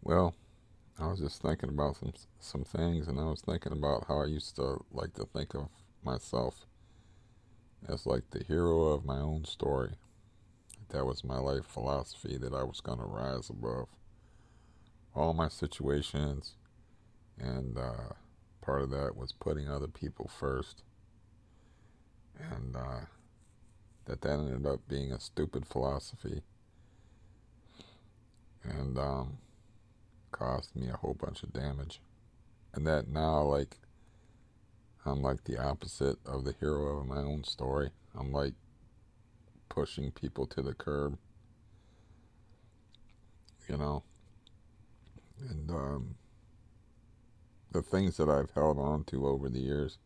Well, I was just thinking about some things, and I was thinking about how I used to like to think of myself as like the hero of my own story. That was my life philosophy, that I was going to rise above all my situations, and part of that was putting other people first, and that ended up being a stupid philosophy, and caused me a whole bunch of damage. And that now, like, I'm like the opposite of the hero of my own story. I'm like pushing people to the curb, you know, and the things that I've held on to over the years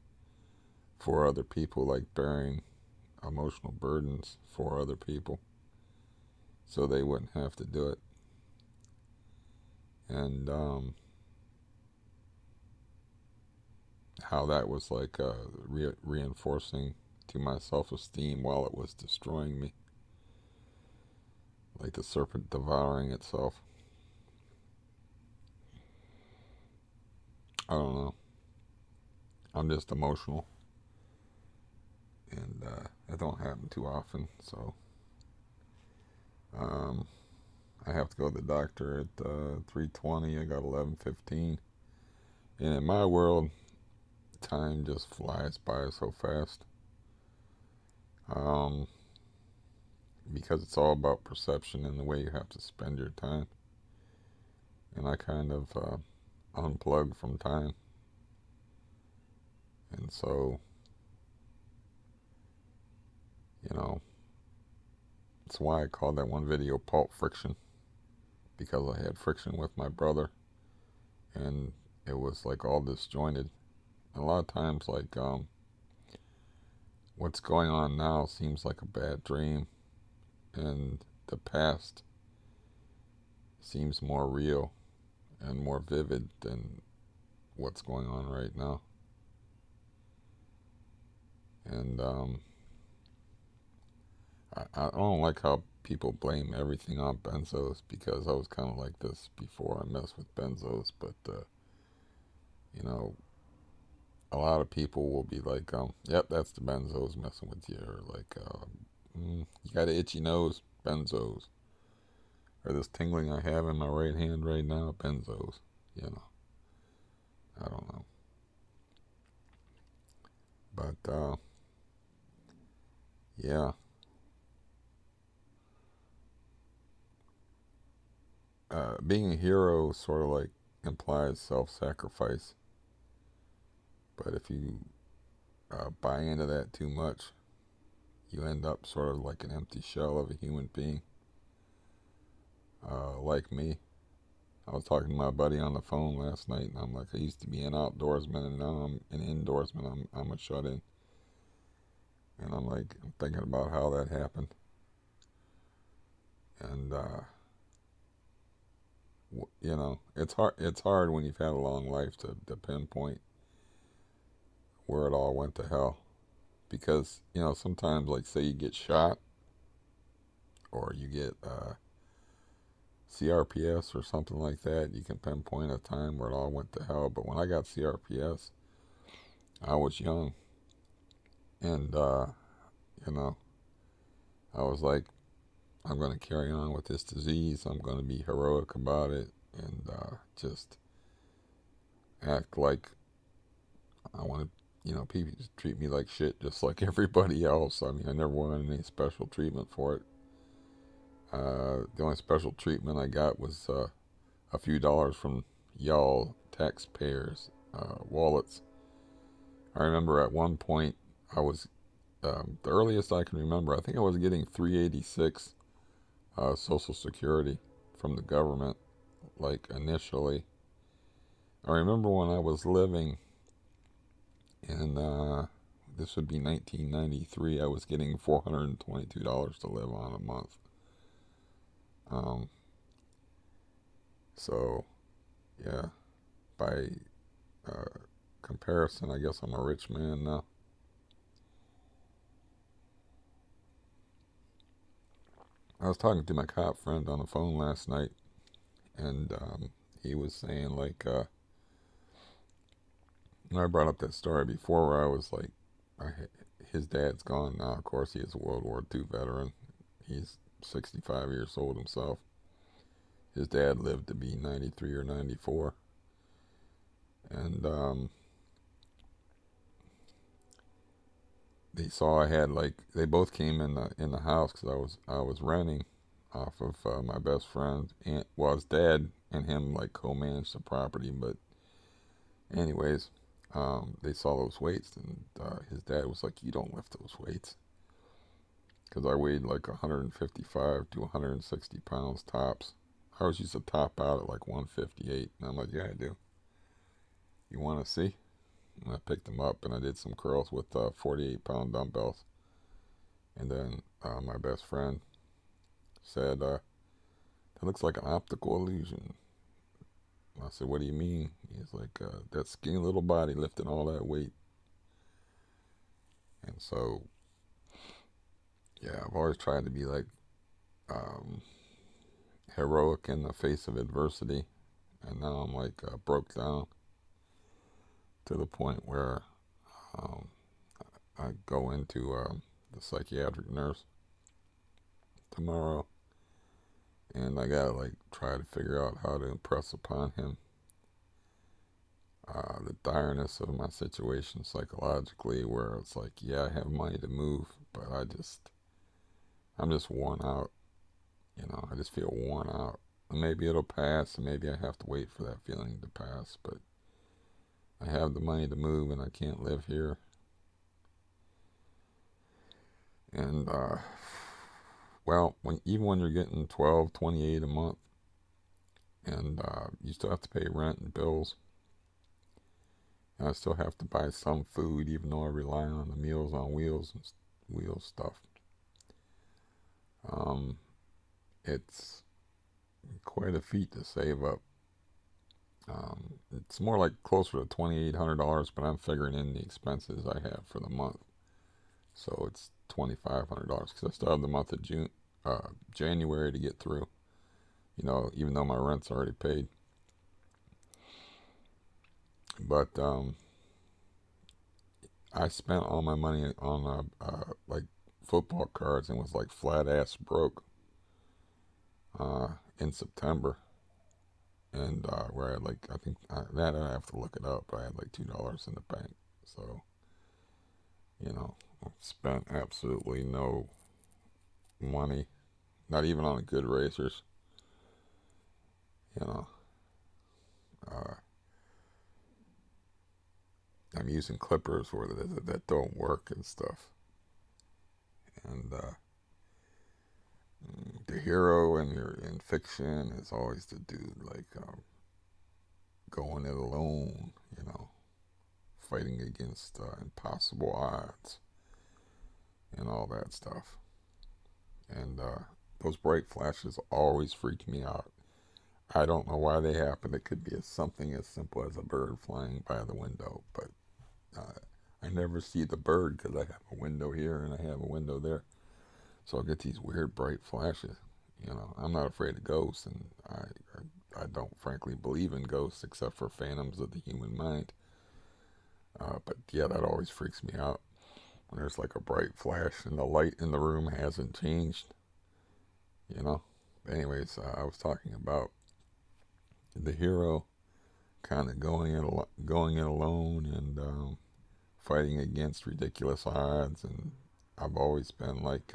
for other people, like bearing emotional burdens for other people so they wouldn't have to do it. And how that was like reinforcing to my self esteem while it was destroying me, like the serpent devouring itself. I don't know. I'm just emotional, and that don't happen too often. So um, I have to go to the doctor at 3:20. I got 11:15, and in my world, time just flies by so fast. Um, because it's all about perception and the way you have to spend your time. And I kind of unplugged from time, and so you know that's why I called that one video Pulp Friction, because I had friction with my brother, and it was like all disjointed. And a lot of times, like what's going on now seems like a bad dream, and the past seems more real and more vivid than what's going on right now. And I don't like how people blame everything on benzos, because I was kind of like this before I messed with benzos. But you know, a lot of people will be like, "Yep, that's the benzos messing with you," or like, "You got an itchy nose, benzos," or "This tingling I have in my right hand right now, benzos." You know, I don't know, but yeah, being a hero sort of like implies self-sacrifice. But if you buy into that too much, you end up sort of like an empty shell of a human being, like me. I was talking to my buddy on the phone last night, and I'm like, I used to be an outdoorsman, and now I'm an indoorsman. I'm a shut in, and I'm like, I'm thinking about how that happened, and you know, it's hard. It's hard when you've had a long life to pinpoint where it all went to hell, because you know sometimes, like, say you get shot or you get CRPS or something like that, you can pinpoint a time where it all went to hell. But when I got CRPS, I was young, and you know, I was like, I'm going to carry on with this disease. I'm going to be heroic about it, and just act like I want to. You know, people just treat me like shit, just like everybody else. I mean, I never wanted any special treatment for it. The only special treatment I got was a few dollars from y'all taxpayers' wallets. I remember at one point I was the earliest I can remember. I think I was getting 386 Social Security from the government, like initially. I remember when I was living in this would be 1993. I was getting $422 to live on a month. Um, so yeah, by uh, comparison, I guess I'm a rich man now. I was talking to my cop friend on the phone last night, and he was saying like, I brought up that story before where I was like, I, his dad's gone now. Of course, he is a World War II veteran. He's 65 years old himself. His dad lived to be 93 or 94, and they saw I had like they both came in the house because I was renting off of my best friend and well his dad and him like co-managed the property, but anyways, they saw those weights and his dad was like, you don't lift those weights, because I weighed like 155 to 160 pounds tops. I was used to top out at like 158, and I'm like, yeah, I do. You want to see? And I picked them up and I did some curls with 48-pound dumbbells. And then my best friend said, that looks like an optical illusion. And I said, what do you mean? He's like, that skinny little body lifting all that weight. And so, yeah, I've always tried to be like um, heroic in the face of adversity. And now I'm like broke down to the point where um, I go into the psychiatric nurse tomorrow, and I gotta like try to figure out how to impress upon him the direness of my situation psychologically, where it's like, yeah, I have money to move, but I'm just worn out. I just feel worn out. And maybe it'll pass, and maybe I have to wait for that feeling to pass, but I have the money to move, and I can't live here. And well, even when you're getting 12, 28 a month, and you still have to pay rent and bills, and I still have to buy some food, even though I rely on the Meals on Wheels and Wheels stuff. Um, it's quite a feat to save up. It's more like closer to $2,800, but I'm figuring in the expenses I have for the month, so it's $2,500 because I still have the month of January to get through. Even though my rent's already paid, but I spent all my money on like football cards and was like flat ass broke in September. And where I had like, I think that I have to look it up, but I had like $2 in the bank. So, I spent absolutely no money, not even on the good racers. You know, uh, I'm using clippers where that don't work and stuff. And the hero in fiction is always the dude like going it alone, fighting against impossible odds and all that stuff. And those bright flashes always freak me out. I don't know why they happen. It could be something as simple as a bird flying by the window, but I never see the bird because I have a window here and I have a window there. So I get these weird bright flashes. I'm not afraid of ghosts, and I don't frankly believe in ghosts except for phantoms of the human mind. But yeah, that always freaks me out when there's like a bright flash and the light in the room hasn't changed. You know. Anyways, I was talking about the hero kind of going it alone and fighting against ridiculous odds, and I've always been like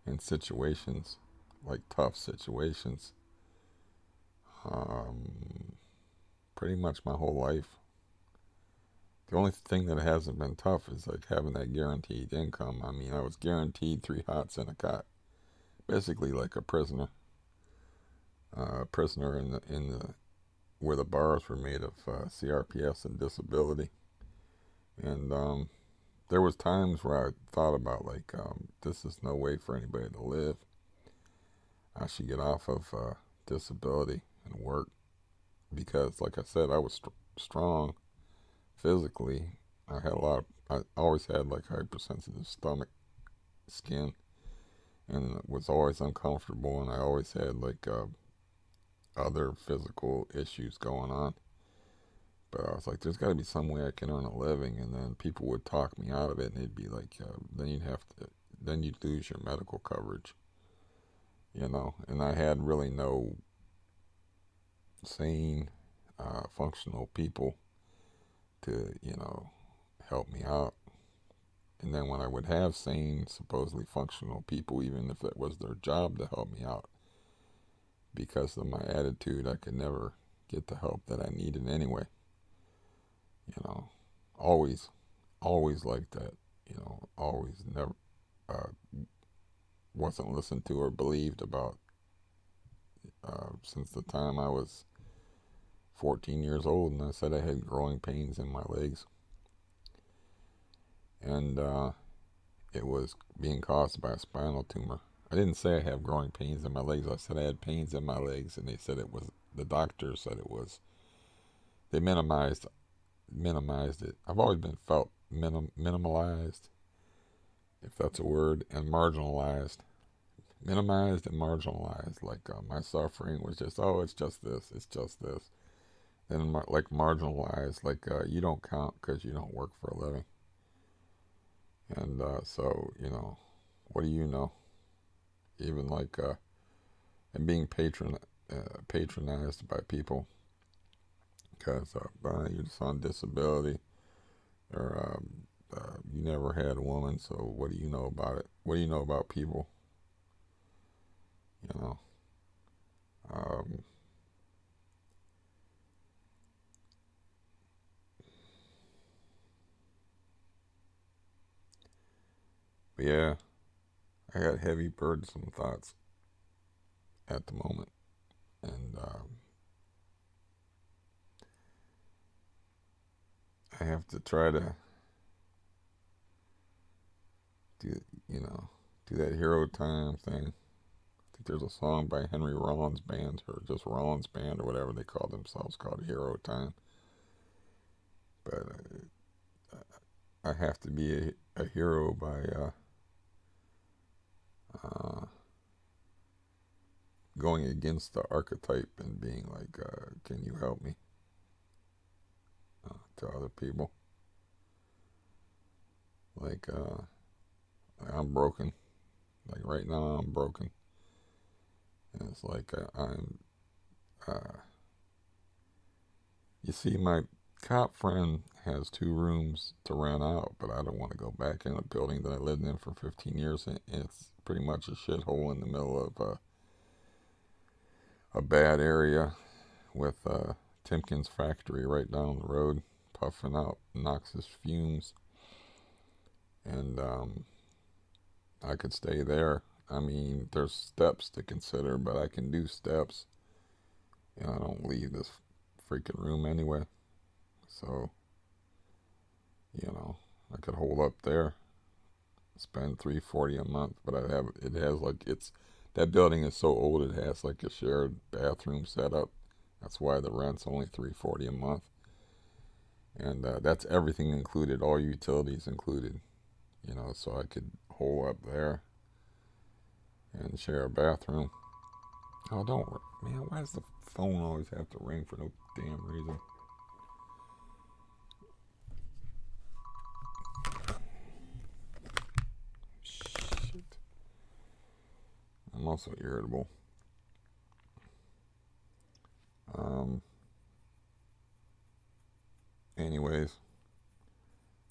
in situations like tough situations, um, pretty much my whole life. The only thing that hasn't been tough is like having that guaranteed income. I mean, I was guaranteed 3 hots and a cot, basically like a prisoner in the where the bars were made of CRPS and disability. And there was times where I thought about like, this is no way for anybody to live. I should get off of disability and work because, like I said, I was strong physically. I always had like hypersensitive stomach skin and was always uncomfortable, and I always had like other physical issues going on. But I was like, there's got to be some way I can earn a living. And then people would talk me out of it, and they'd be like, then you'd lose your medical coverage, you know. And I had really no sane, functional people to, help me out. And then when I would have sane, supposedly functional people, even if it was their job to help me out, because of my attitude, I could never get the help that I needed anyway. You know, always, always like that. Always never uh, wasn't listened to or believed about since the time I was 14 years old, and I said I had growing pains in my legs, and it was being caused by a spinal tumor. I didn't say I have growing pains in my legs. I said I had pains in my legs, and they said it was. The doctor said it was. They minimized it. I've always been felt minimalized, if that's a word, and marginalized. Minimized and marginalized. Like my suffering was just, oh, it's just this, it's just this. Then like marginalized, like you don't count because you don't work for a living. And so, what do you know? Even like, and being patronized by people because you're just on disability, or you never had a woman, so what do you know about it? What do you know about people? You know, um, but yeah, I got heavy, burdensome thoughts at the moment, and I have to try to do, you know, do that hero time thing. I think there's a song by Henry Rollins Band, or just Rollins Band, or whatever they call themselves, called Hero Time. But I have to be a hero by uh, going against the archetype and being like, can you help me, to other people? Like, I'm broken. Like right now, I'm broken. And it's like, uh, you see, my cop friend has 2 rooms to rent out, but I don't want to go back in a building that I lived in for 15 years. And it's pretty much a shithole in the middle of a bad area with Timken's factory right down the road, puffing out noxious fumes. And I could stay there. I mean, there's steps to consider, but I can do steps. I don't leave this freaking room anyway. So, I could hold up there, spend $340 a month, but it has like that building is so old it has like a shared bathroom setup. That's why the rent's only $340 a month, and that's everything included, all utilities included. So I could hole up there and share a bathroom. Oh, don't man, why does the phone always have to ring for no damn reason? Shit, I'm also irritable. Um, anyways,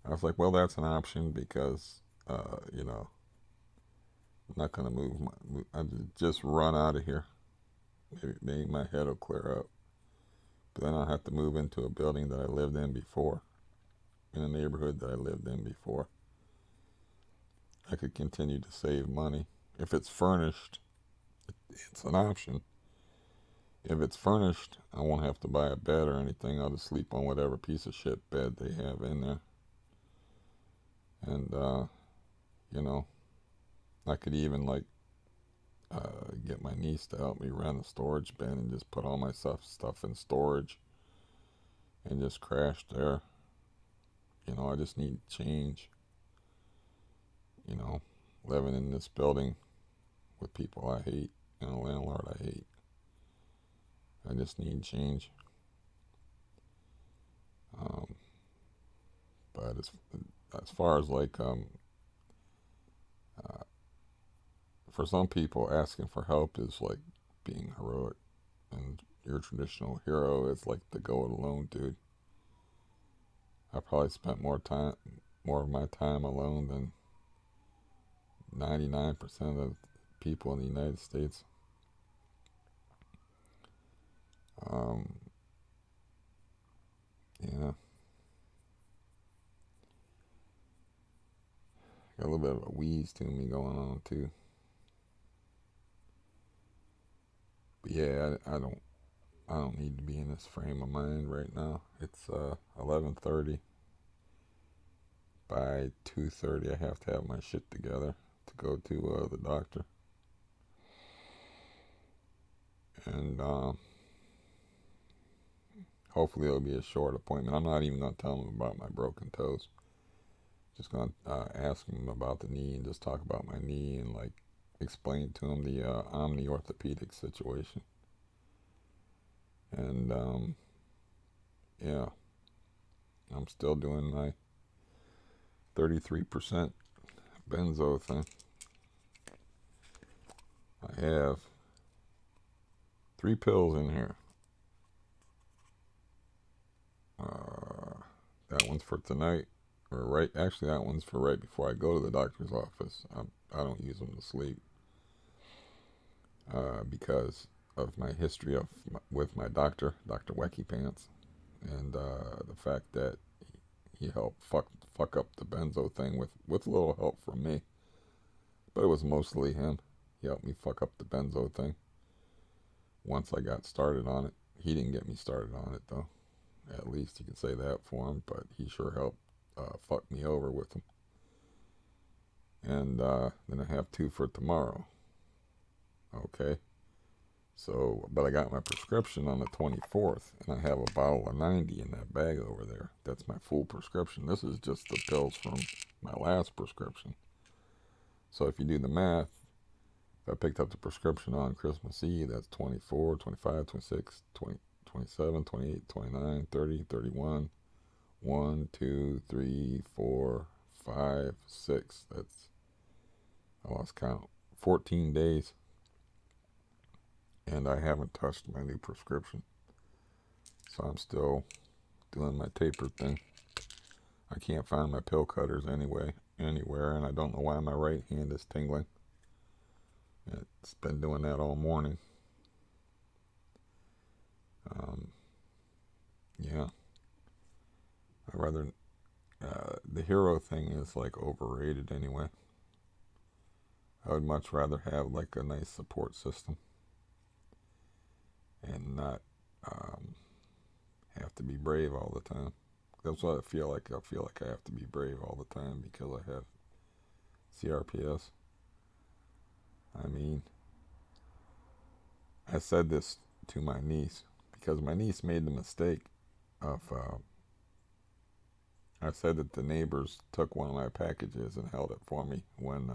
I was like, well, that's an option because, I'm not gonna I just run out of here. Maybe my head will clear up. But then I'll have to move into a building that I lived in before, in a neighborhood that I lived in before. I could continue to save money. If it's furnished, it's an option. If it's furnished, I won't have to buy a bed or anything. I'll just sleep on whatever piece of shit bed they have in there. And, you know, I could even like get my niece to help me rent a storage bin and just put all my stuff in storage and just crash there. I just need change. You know, living in this building with people I hate and a landlord I hate. I just need change. Um, but as far as like uh, for some people, asking for help is like being heroic, and your traditional hero is like the go it alone dude. I probably spent more of my time alone than 99% of people in the United States. Um, yeah, got a little bit of a wheeze to me going on too. But yeah, I don't need to be in this frame of mind right now. It's 11:30. By 2:30, I have to have my shit together to go to the doctor, and hopefully it'll be a short appointment. I'm not even gonna tell him about my broken toes. Just gonna ask him about the knee and just talk about my knee and like explain to him the Omni orthopedic situation. And yeah, I'm still doing my 33% benzo thing. I have 3 pills in here. Uh, that one's for tonight, or right. Actually, that one's for right before I go to the doctor's office. I don't use them to sleep because of my history with my doctor, Dr. Wecky Pants, and the fact that he helped fuck up the benzo thing with a little help from me, but it was mostly him. He helped me fuck up the benzo thing once I got started on it. He didn't get me started on it though. At least you can say that for him, but he sure helped fuck me over with them. And then I have 2 for tomorrow. Okay. So, but I got my prescription on the 24th, and I have a bottle of 90 in that bag over there. That's my full prescription. This is just the pills from my last prescription. So if you do the math, if I picked up the prescription on Christmas Eve, that's 24, 25, 26, 20, 27, 28, 29, 30, 31, 1, 2, 3, 4, 5, 6. That's, I lost count. 14 days, and I haven't touched my new prescription. So I'm still doing my taper thing. I can't find my pill cutters anywhere, and I don't know why my right hand is tingling. It's been doing that all morning. Um, yeah, I rather the hero thing is like overrated anyway. I would much rather have like a nice support system and not have to be brave all the time. That's what I feel like. I feel like I have to be brave all the time because I have CRPS. I mean, I said this to my niece because my niece made the mistake of. I said that the neighbors took one of my packages and held it for me when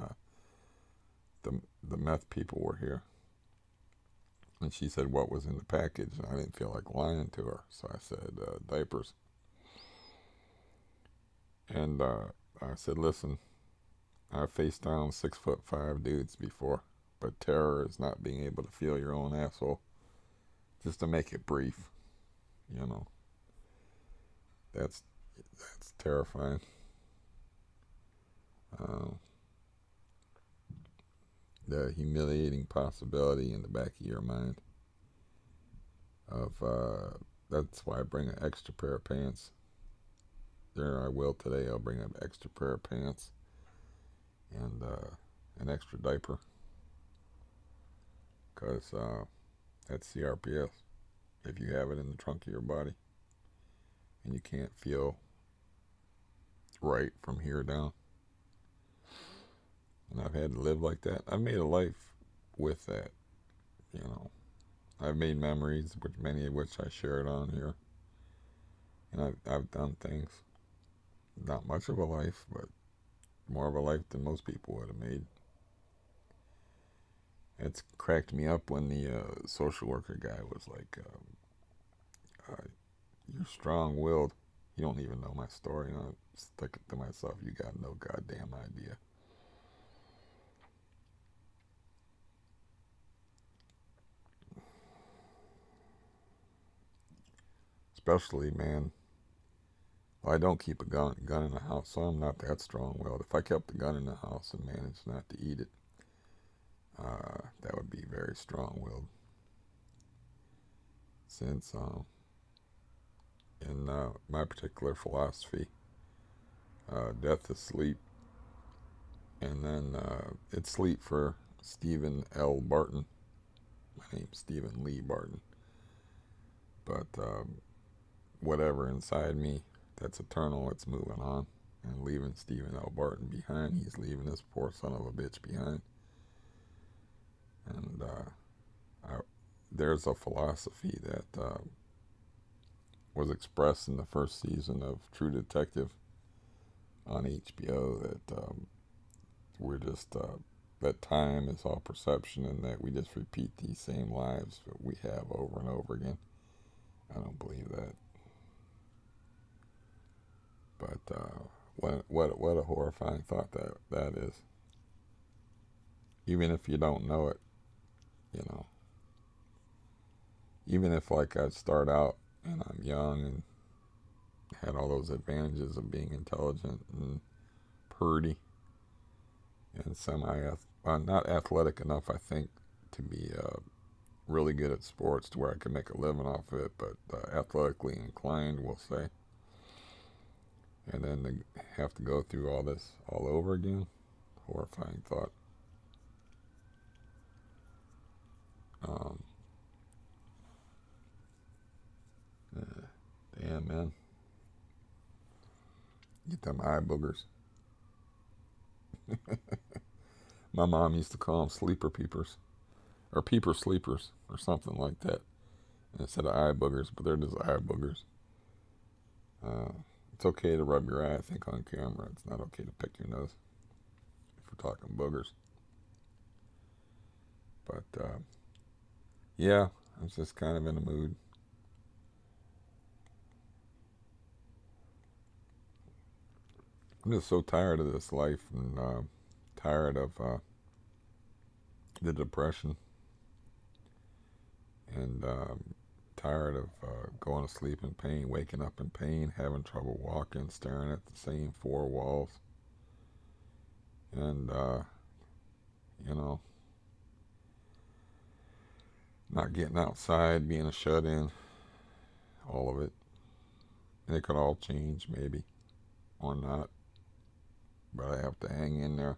the meth people were here. And she said what was in the package, and I didn't feel like lying to her, so I said diapers. And I said, listen, I faced down 6'5" dudes before, but terror is not being able to feel your own asshole. Just to make it brief, you know, that's terrifying. Uh, the humiliating possibility in the back of your mind of that's why I bring an extra pair of pants. There I will today. I'll bring an extra pair of pants and an extra diaper because that's CRPS. If you have it in the trunk of your body and you can't feel right from here down, and I've had to live like that. I've made a life with that, you know. I've made memories, which many of which I shared on here, and I've done things. Not much of a life, but more of a life than most people would have made. It's cracked me up when the social worker guy was like, "You're strong-willed." You don't even know my story. And I'm thinking to myself, "You got no goddamn idea." Especially, man. Well, I don't keep a gun in the house, so I'm not that strong-willed. If I kept the gun in the house and managed not to eat it, that would be very strong-willed. Since in my particular philosophy, death is sleep, and then it's sleep for Stephen L. Barton. My name's Stephen Lee Barton, but whatever inside me that's eternal, it's moving on and leaving Stephen L. Barton behind. He's leaving this poor son of a bitch behind, and I, there's a philosophy that was expressed in the first season of True Detective on HBO that we're just that time is all perception and that we just repeat these same lives that we have over and over again. I don't believe that, but what a horrifying thought that is. Even if you don't know it, you know. Even if like I start out and I'm young and had all those advantages of being intelligent and purdy and not athletic enough, I think, to be really good at sports to where I can make a living off of it, but athletically inclined, we'll say. And then to have to go through all this all over again, horrifying thought. Um, Damn, man. Get them eye boogers. My mom used to call them sleeper peepers, or peeper sleepers, or something like that, instead of eye boogers, but they're just eye boogers. Uh, it's okay to rub your eye, I think, on camera. It's not okay to pick your nose if we're talking boogers. But yeah, I was just kind of in a mood. I'm just so tired of this life and tired of the depression and tired of going to sleep in pain, waking up in pain, having trouble walking, staring at the same four walls, and you know, not getting outside, being a shut-in, all of it. And it could all change, maybe, or not, but I have to hang in there.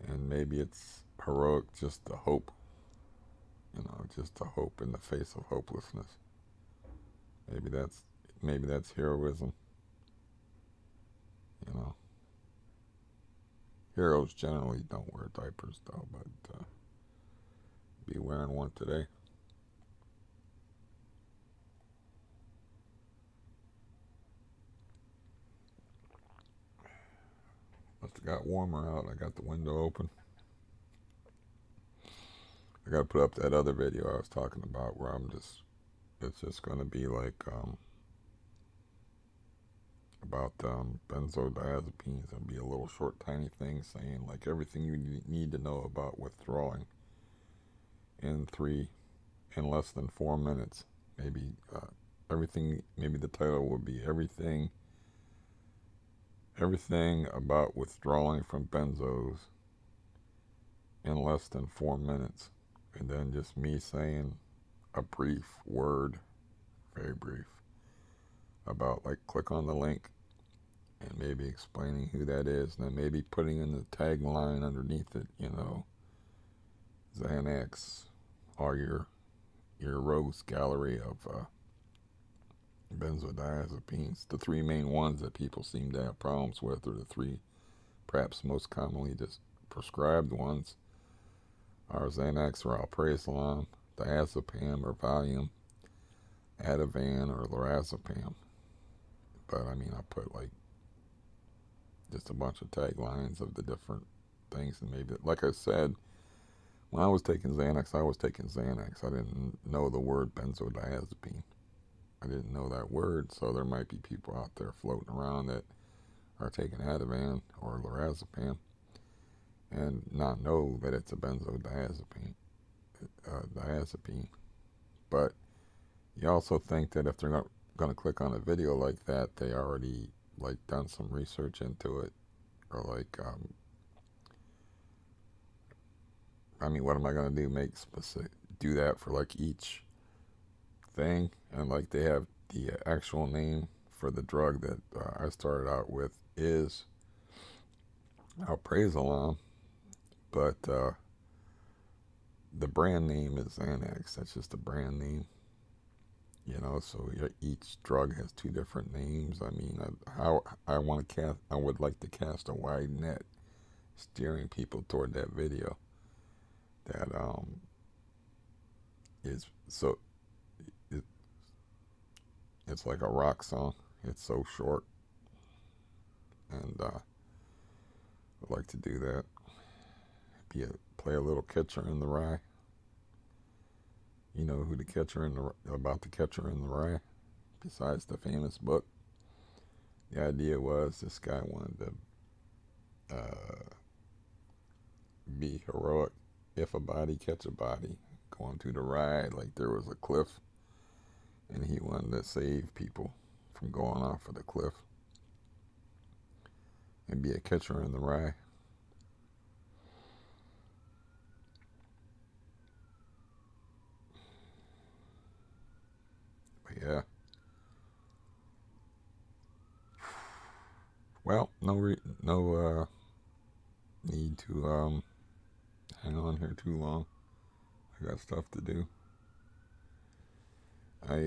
And maybe it's heroic just to hope, just to hope in the face of hopelessness. Maybe that's maybe that's heroism. You know, heroes generally don't wear diapers though, but be wearing one today. Must have got warmer out. I got the window open. I got to put up that other video I was talking about where it's just going to be like about benzodiazepines and be a little short, tiny thing saying like everything you need to know about withdrawing in in less than 4 minutes. Maybe everything. Maybe the title would be everything about withdrawing from benzos in less than 4 minutes, and then just me saying a brief word, very brief, about like click on the link and maybe explaining who that is, and then maybe putting in the tagline underneath it, Xanax, or your rogues gallery of benzodiazepines. The three main ones that people seem to have problems with are the three perhaps most commonly just prescribed ones are Xanax or alprazolam, diazepam or Valium, Ativan or lorazepam. But I mean, I put like just a bunch of taglines of the different things, and maybe, like I said, when I was taking Xanax, I was taking Xanax. I didn't know the word benzodiazepine. I didn't know that word, so there might be people out there floating around that are taking Ativan or lorazepam and not know that it's a benzodiazepine. Diazepine. But you also think that if they're not going to click on a video like that, they already like done some research into it, or like, I mean, what am I going to do? Make specific, do that for like each thing, and like they have the actual name for the drug that I started out with is alprazolam, but the brand name is Xanax. That's just the brand name. You know, so each drug has two different names. I mean, how I want to cast, I would like to cast a wide net, steering people toward that video. That is so it, it's like a rock song. It's so short, and I'd like to do that. Play a little Catcher in the Rye. You know who the Catcher in the about the Catcher in the Rye? Besides the famous book, the idea was this guy wanted to be heroic. If a body catch a body, going through the ride like there was a cliff, and he wanted to save people from going off of the cliff and be a catcher in the rye. But yeah, well, no need to hang on here too long. I got stuff to do. I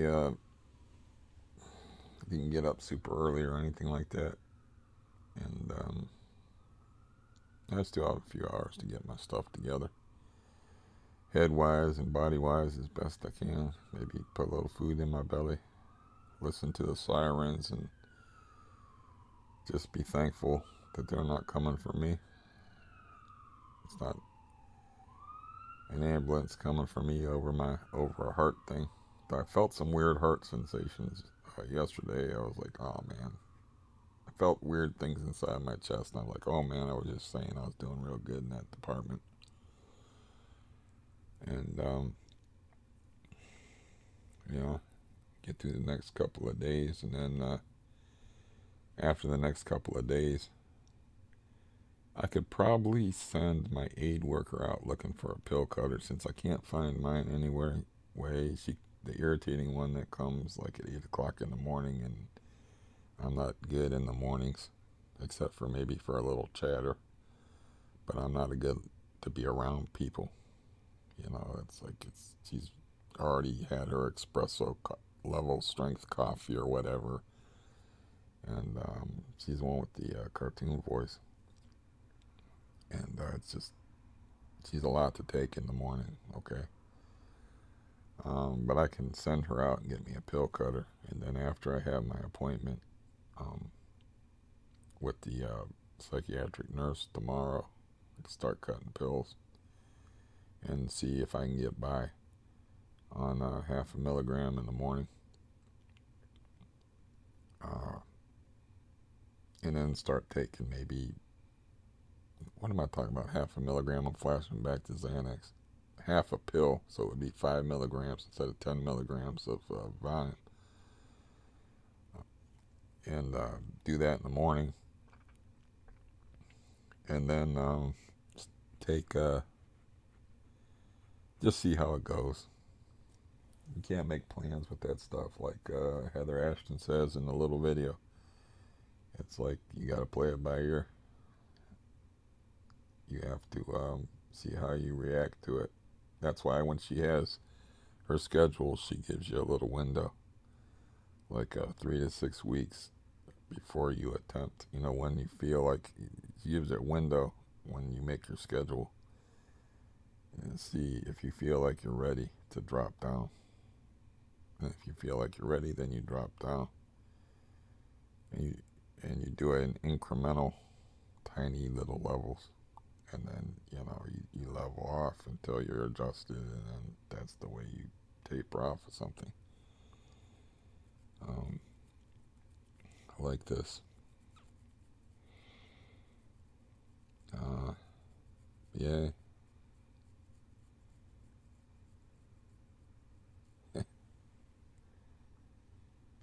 didn't get up super early or anything like that, and I still have a few hours to get my stuff together, head wise and body wise, as best I can. Maybe put a little food in my belly, listen to the sirens, and just be thankful that they're not coming for me. It's not an ambulance coming for me over a heart thing. But I felt some weird heart sensations yesterday. I was like, oh man. I felt weird things inside my chest, and I'm like, oh man, I was just saying I was doing real good in that department. And you know, get through the next couple of days, and then after the next couple of days, I could probably send my aide worker out looking for a pill cutter, since I can't find mine anywhere. The irritating one that comes like at 8 o'clock in the morning, and I'm not good in the mornings, except for maybe for a little chatter. But I'm not a good to be around people. You know, she's already had her espresso level strength coffee or whatever, and she's the one with the cartoon voice, and it's just she's a lot to take in the morning. Okay, but I can send her out and get me a pill cutter, and then after I have my appointment um, with the psychiatric nurse tomorrow, I can start cutting pills and see if I can get by on half a milligram in the morning. And then start taking maybe, what am I talking about? Half a milligram. I'm flashing back to Xanax. Half a pill, so it would be 5 milligrams instead of 10 milligrams of Vine. And do that in the morning. And then take, just see how it goes. You can't make plans with that stuff, like Heather Ashton says in the little video. It's like you got to play it by ear. You have to see how you react to it. That's why when she has her schedule, she gives you a little window, like 3 to 6 weeks before you attempt. You know, when you feel like, she gives you a window when you make your schedule, and see if you feel like you're ready to drop down. And if you feel like you're ready, then you drop down. And you do it in incremental, tiny little levels. and then you level off until you're adjusted, and then that's the way you taper off of something. Um, like this. Uh, yeah.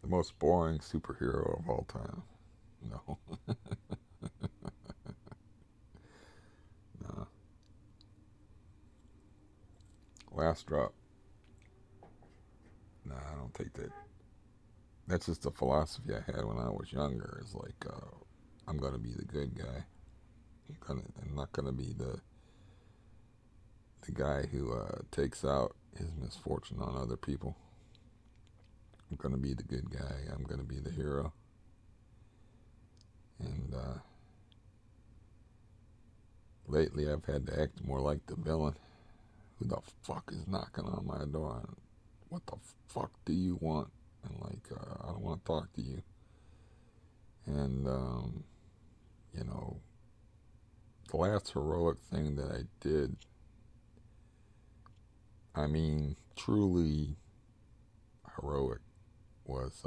The most boring superhero of all time. No, no. Last drop. Nah, I don't take that. That's just the philosophy I had when I was younger. Is like, I'm gonna be the good guy. I'm not gonna be the guy who takes out his misfortune on other people. I'm gonna be the good guy. I'm gonna be the hero. And lately, I've had to act more like the villain. Who the fuck is knocking on my door? And what the fuck do you want? And like, I don't want to talk to you. And you know, the last heroic thing that I did, I mean, truly heroic, was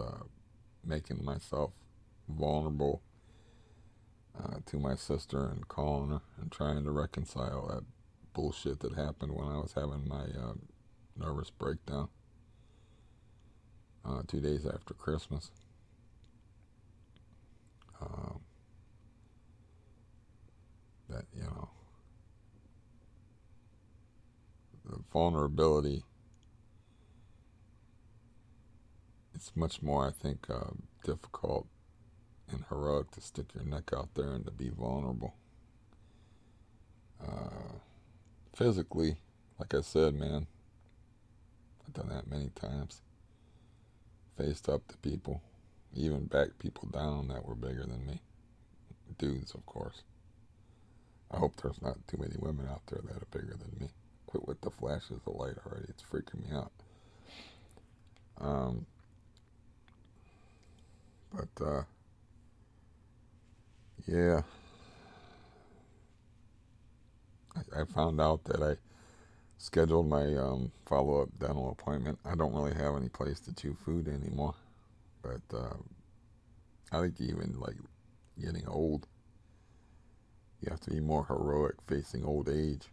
making myself vulnerable to my sister and calling her and trying to reconcile that bullshit that happened when I was having my nervous breakdown 2 days after Christmas. Um, that the vulnerability. It's much more, I think, difficult and heroic to stick your neck out there and to be vulnerable. Uh, physically, like I said, man, I've done that many times. Faced up to people, even backed people down that were bigger than me. Dudes, of course. I hope there's not too many women out there that are bigger than me. Quit with the flashes of light already. It's freaking me out. Um, but yeah, I found out that I scheduled my follow-up dental appointment. I don't really have any place to chew food anymore. But I think even like getting old, you have to be more heroic facing old age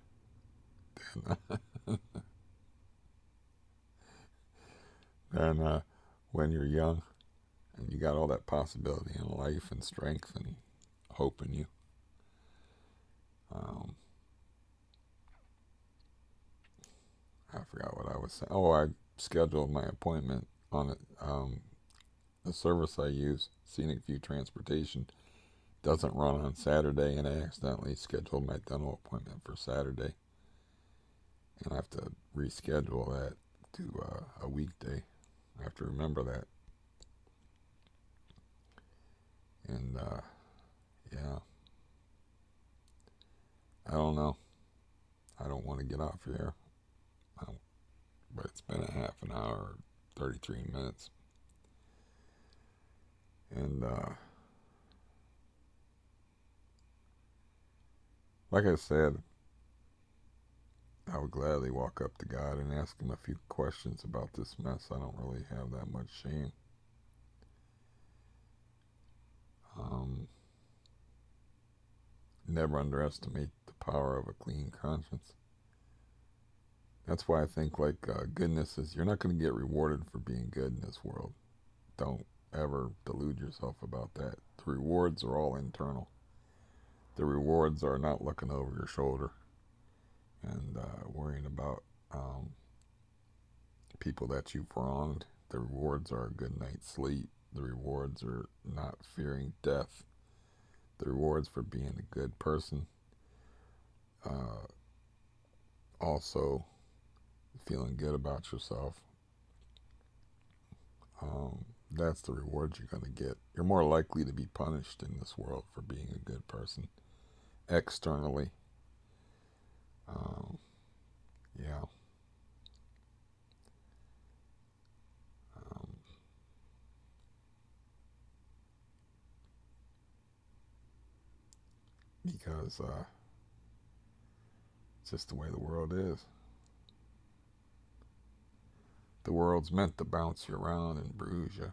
than, than when you're young and you got all that possibility in life and strength and hope in you. Um, I forgot what I was saying. Oh, I scheduled my appointment on it. The service I use, Scenic View Transportation, doesn't run on Saturday, and I accidentally scheduled my dental appointment for Saturday, and I have to reschedule that to a weekday. I have to remember that. And yeah, I don't know. I don't want to get off here, but it's been a half an hour, 33 minutes. And like I said, I would gladly walk up to God and ask Him a few questions about this mess. I don't really have that much shame. Um, Never underestimate the power of a clean conscience. That's why I think like goodness is, you're not going to get rewarded for being good in this world. Don't ever delude yourself about that. The rewards are all internal. The rewards are not looking over your shoulder and worrying about people that you've wronged. The rewards are a good night's sleep. The rewards are not fearing death. The rewards for being a good person. Uh, Also, feeling good about yourself. That's the reward you're going to get. You're more likely to be punished in this world for being a good person externally. Um, yeah. Um, because just the way the world is. The world's meant to bounce you around and bruise you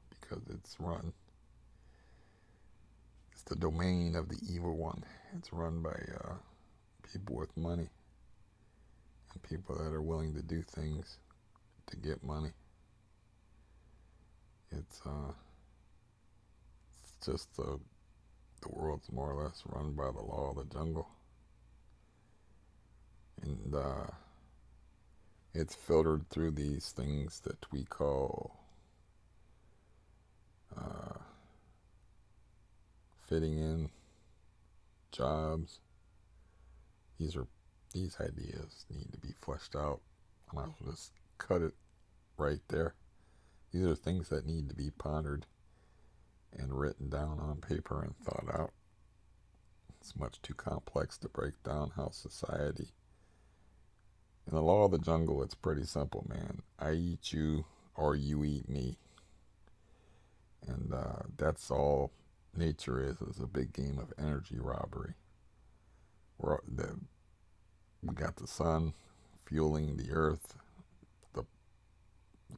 because it's the domain of the evil one. It's run by people with money and people that are willing to do things to get money. It's just the world's more or less run by the law of the jungle. And it's filtered through these things that we call uh, fitting in, jobs. These ideas need to be fleshed out. I might as well just cut it right there. These are things that need to be pondered and written down on paper and thought out. It's much too complex to break down how society. In the law of the jungle, it's pretty simple, man. I eat you or you eat me. And that's all nature is a big game of energy robbery. We got the sun fueling the earth. The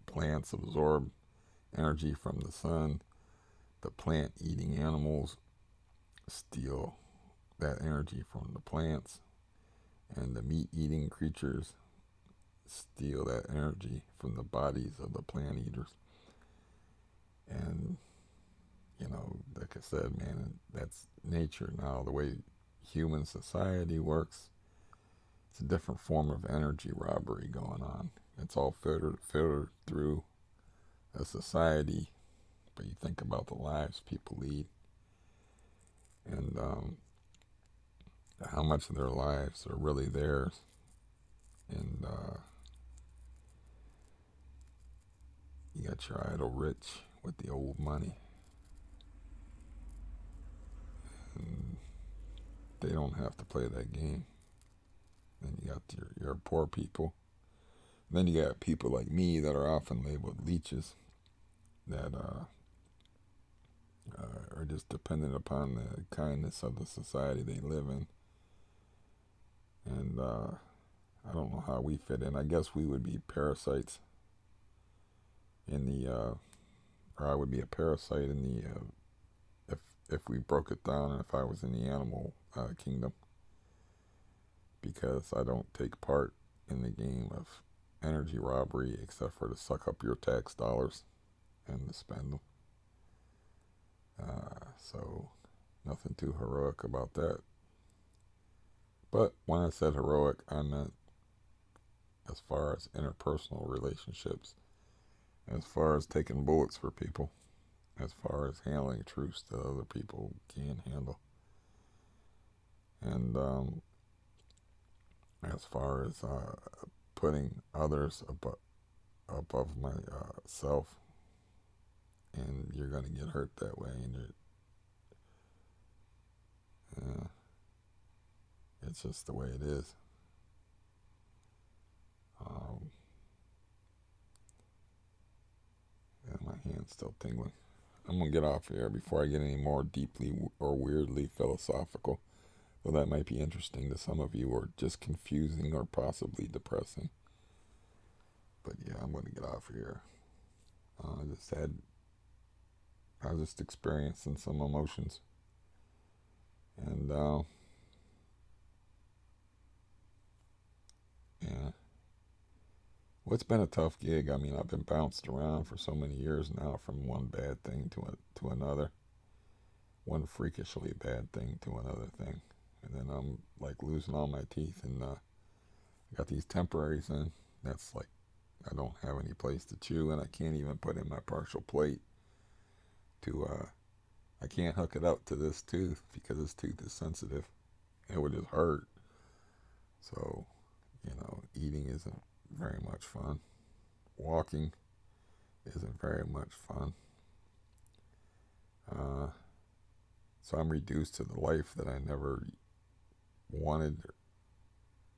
plants absorb energy from the sun. The plant eating animals steal that energy from the plants. And the meat eating creatures steal that energy from the bodies of the plant eaters. And, like I said, man, that's nature. Now, the way human society works, it's a different form of energy robbery going on. It's all filtered through a society, but you think about the lives people lead and how much of their lives are really theirs. And you got your idle rich with the old money. And they don't have to play that game. Then you got your poor people. And then you got people like me that are often labeled leeches that are just dependent upon the kindness of the society they live in. And I don't know how we fit in. I guess we would be parasites in the, or I would be a parasite in the, if we broke it down and if I was in the animal kingdom, because I don't take part in the game of energy robbery except for to suck up your tax dollars and to spend them. So nothing too heroic about that. But when I said heroic, I meant as far as interpersonal relationships, as far as taking bullets for people, as far as handling truths that other people can't handle, and as far as putting others above myself, and you're going to get hurt that way, and it's just the way it is. And my hand's still tingling. I'm going to get off here before I get any more deeply or weirdly philosophical, though that might be interesting to some of you, or just confusing or possibly depressing. But yeah, I'm going to get off here. I was just experiencing some emotions. And yeah. Well, it's been a tough gig. I mean, I've been bounced around for so many years now from one bad thing to another, one freakishly bad thing to another thing. And then I'm like losing all my teeth, and I got these temporaries in. That's like, I don't have any place to chew, and I can't even put in my partial plate I can't hook it up to this tooth because this tooth is sensitive. It would just hurt. So, eating isn't very much fun. Walking isn't very much fun. So I'm reduced to the life that I never wanted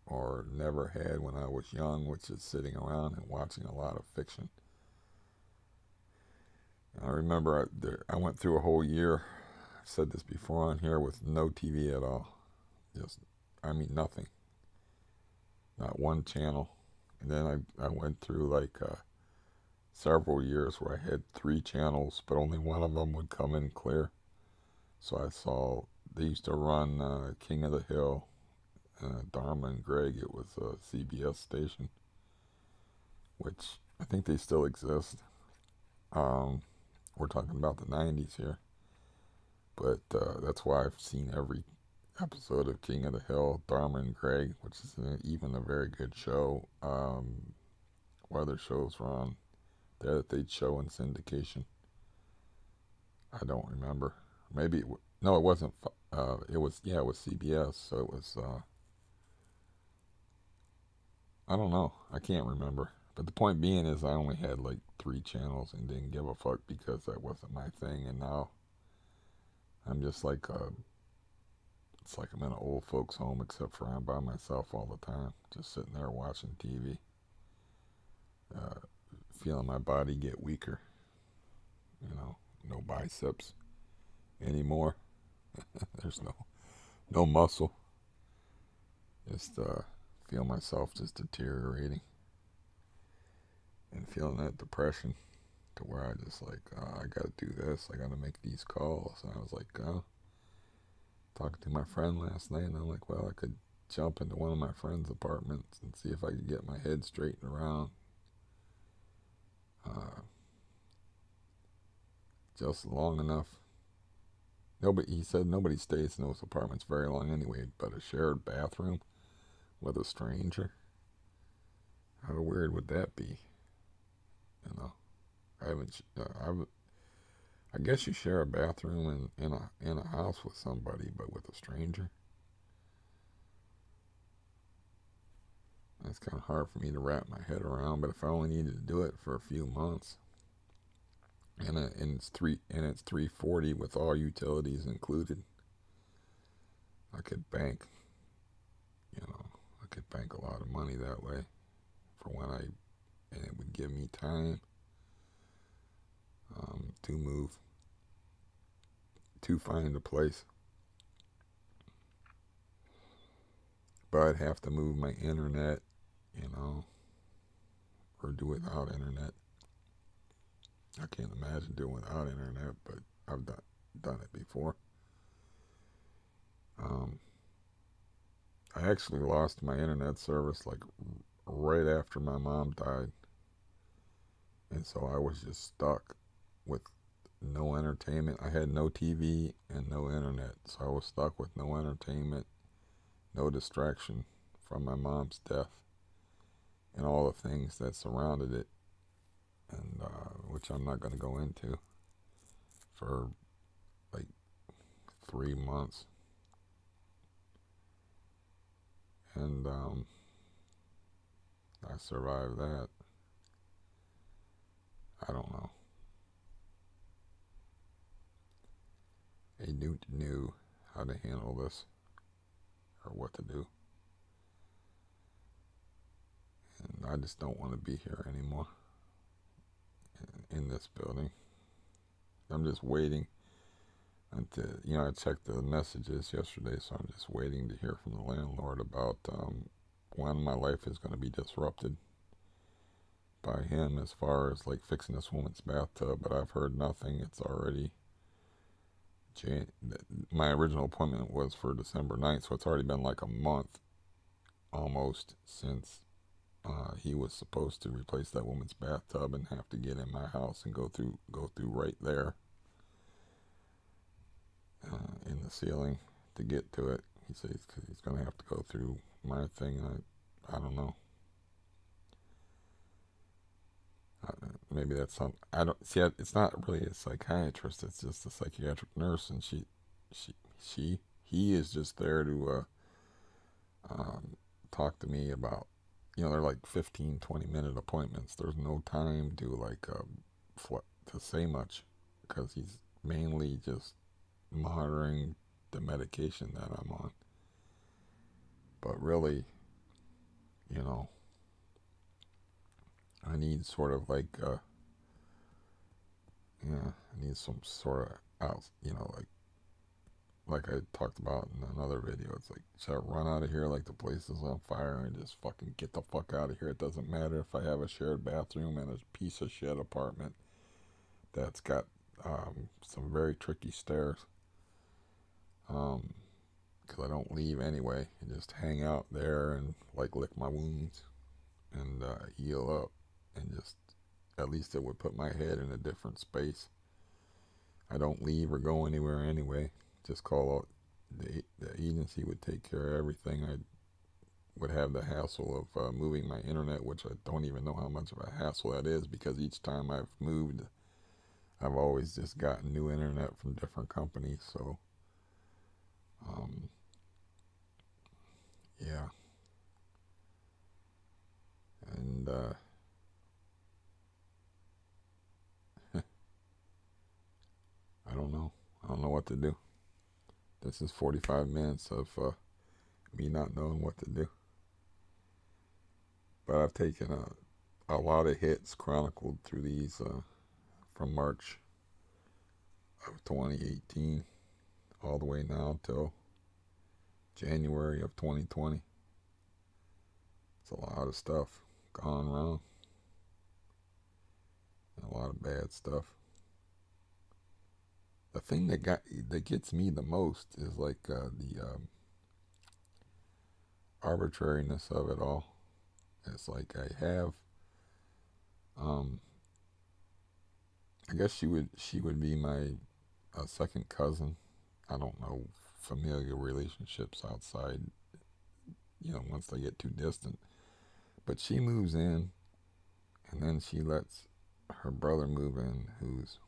or never had when I was young, which is sitting around and watching a lot of fiction. I remember I went through a whole year, I've said this before on here, with no TV at all. Just, I mean, nothing. not one channel. And then I went through like several years where I had three channels, but only one of them would come in clear. So I saw they used to run King of the Hill, Dharma and Greg. It was a CBS station, which I think they still exist. Um, we're talking about the 90s here, but that's why I've seen every episode of King of the Hill, Dharma and Greg, which is even a very good show. What other shows were on there that they'd show in syndication? I don't remember. Maybe no, it wasn't. It was it was CBS. So it was. I don't know. I can't remember. But the point being is, I only had like three channels and didn't give a fuck because that wasn't my thing. And now I'm just like, it's like I'm in an old folks' home, except for I'm by myself all the time, just sitting there watching TV, uh, feeling my body get weaker. You know, no biceps anymore. There's no muscle. Just feel myself just deteriorating and feeling that depression to where I just like, I gotta do this. I gotta make these calls. And I was like, talking to my friend last night, and I'm like, well, I could jump into one of my friend's apartments and see if I could get my head straightened around. Uh, just long enough. Nobody, he said nobody stays in those apartments very long anyway, but a shared bathroom with a stranger. How weird would that be? You know, I haven't. I guess you share a bathroom in a house with somebody, but with a stranger, that's kind of hard for me to wrap my head around. But if I only needed to do it for a few months, and it's 340 with all utilities included, I could bank. You know, I could bank a lot of money that way for when and it would give me time to move, to find a place. But I'd have to move my internet, you know, or do without internet. I can't imagine doing without internet, but I've done it before. Um, I actually lost my internet service like right after my mom died, and so I was just stuck with no entertainment. I had no TV and no internet, so I was stuck with no entertainment, no distraction from my mom's death and all the things that surrounded it, and which I'm not going to go into for like 3 months. And I survived that. I don't know. A newt knew how to handle this or what to do. And I just don't want to be here anymore in this building. I'm just waiting until, I checked the messages yesterday, so I'm just waiting to hear from the landlord about when my life is going to be disrupted by him as far as like fixing this woman's bathtub. But I've heard nothing. It's already my original appointment was for December 9th, so it's already been like a month almost since he was supposed to replace that woman's bathtub and have to get in my house and go through right there in the ceiling to get to it. He says he's going to have to go through my thing, and I don't know. Maybe that's some. I don't see. It's not really a psychiatrist. It's just a psychiatric nurse, and he is just there to talk to me about. They're like 15, 20-minute appointments. There's no time to to say much because he's mainly just monitoring the medication that I'm on. But really, you know, I need sort of I need some sort of out, like like I talked about in another video, it's like, should I run out of here like the place is on fire and just fucking get the fuck out of here? It doesn't matter if I have a shared bathroom and a piece of shit apartment that's got some very tricky stairs. Because I don't leave anyway and just hang out there and like lick my wounds and heal up, and just at least it would put my head in a different space. I don't leave or go anywhere anyway. Just call out the agency would take care of everything. I would have the hassle of moving my internet, which I don't even know how much of a hassle that is, because each time I've moved, I've always just gotten new internet from different companies. So, um, yeah, and I don't know. I don't know what to do. This is 45 minutes of me not knowing what to do. But I've taken a lot of hits chronicled through these from March of 2018 all the way now till January of 2020. It's a lot of stuff gone around, and a lot of bad stuff. The thing that gets me the most is like the arbitrariness of it all. It's like I have, um, I guess she would be my second cousin. I don't know familial relationships outside, once they get too distant. But she moves in, and then she lets her brother move in, who's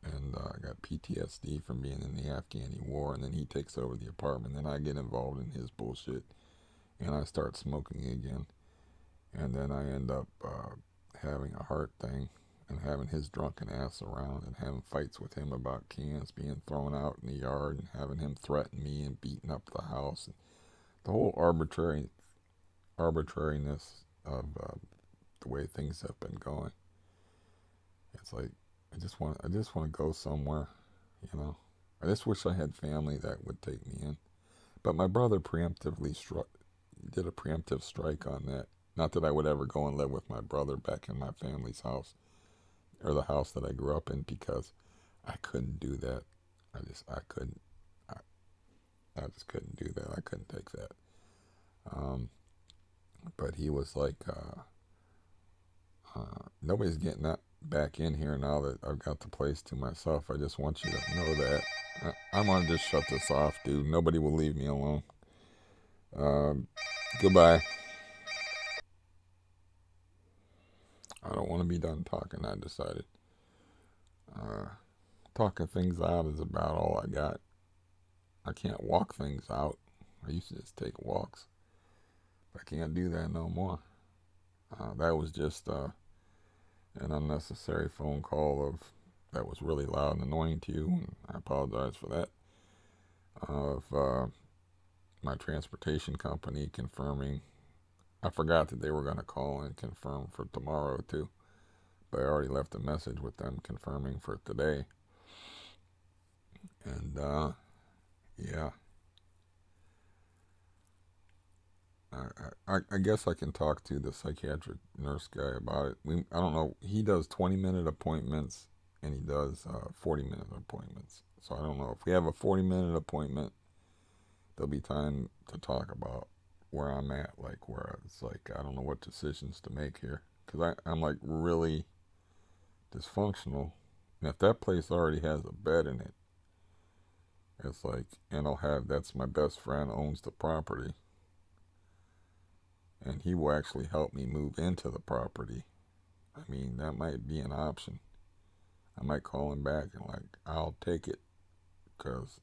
and got PTSD from being in the Afghani war, and then he takes over the apartment. Then I get involved in his bullshit, and I start smoking again, and then I end up having a heart thing, and having his drunken ass around, and having fights with him about cans being thrown out in the yard, and having him threaten me and beating up the house. And the whole arbitrariness of the way things have been going. It's like I just want to go somewhere, you know. I just wish I had family that would take me in. But my brother did a preemptive strike on that. Not that I would ever go and live with my brother back in my family's house, or the house that I grew up in, because I couldn't do that. I couldn't. I, I just couldn't do that. I couldn't take that. Um, but he was like, nobody's getting that back in here now that I've got the place to myself. I just want you to know that. I'm gonna just shut this off, dude. Nobody will leave me alone. Um, Goodbye. I don't want to be done talking. I decided. Uh, Talking things out is about all I got. I can't walk things out. I used to just take walks. I can't do that no more. That was just an unnecessary phone call that was really loud and annoying to you, and I apologize for that. Of my transportation company confirming. I forgot that they were going to call and confirm for tomorrow too, but I already left a message with them confirming for today. And yeah, I guess I can talk to the psychiatric nurse guy about it. I don't know. He does 20-minute appointments, and he does 40-minute appointments. So I don't know if we have a 40-minute appointment, there'll be time to talk about where I'm at, like where it's like I don't know what decisions to make here, because I'm like really dysfunctional, and if that place already has a bed in it, it's like, and that's my best friend owns the property, and he will actually help me move into the property. I mean, that might be an option. I might call him back and like, I'll take it, because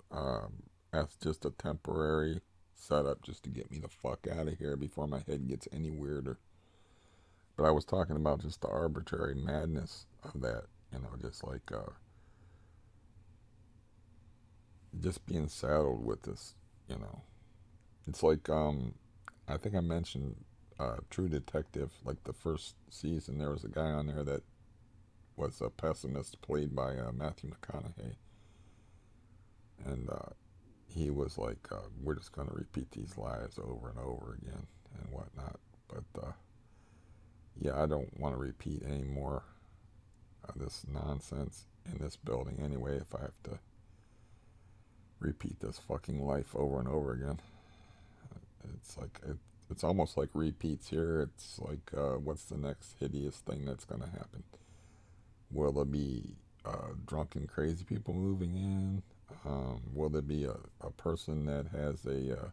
that's just a temporary setup just to get me the fuck out of here before my head gets any weirder. But I was talking about just the arbitrary madness of that, just like just being saddled with this, you know. It's like I think I mentioned True Detective, like the first season. There was a guy on there that was a pessimist, played by Matthew McConaughey, And he was like, we're just going to repeat these lives over and over again and whatnot. But yeah, I don't want to repeat any more of this nonsense in this building anyway if I have to repeat this fucking life over and over again. It's like, it's almost like repeats here. It's like, what's the next hideous thing that's going to happen? Will there be drunken, crazy people moving in? Will there be a person that has a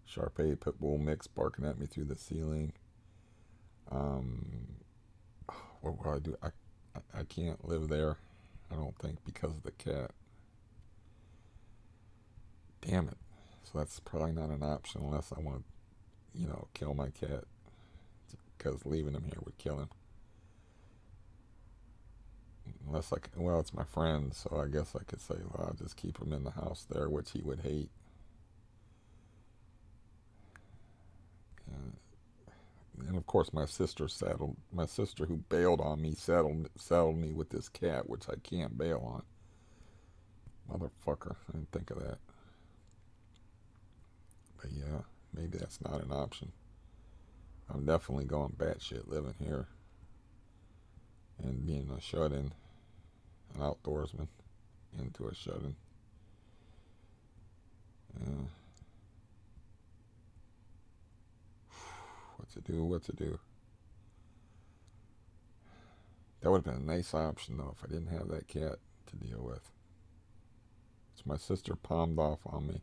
Shar-Pei Pitbull mix barking at me through the ceiling? Um, what will I do? I can't live there, I don't think, because of the cat. Damn it. So that's probably not an option unless I want to, kill my cat. Because leaving him here would kill him. Unless well, it's my friend, so I guess I could say, well, I'll just keep him in the house there, which he would hate. And, and of course, my sister who bailed on me saddled me with this cat, which I can't bail on. Motherfucker, I didn't think of that. But yeah, maybe that's not an option. I'm definitely going batshit living here and being a shut-in, an outdoorsman into a shut-in. Yeah. What to do? What to do? That would have been a nice option though if I didn't have that cat to deal with. So my sister palmed off on me.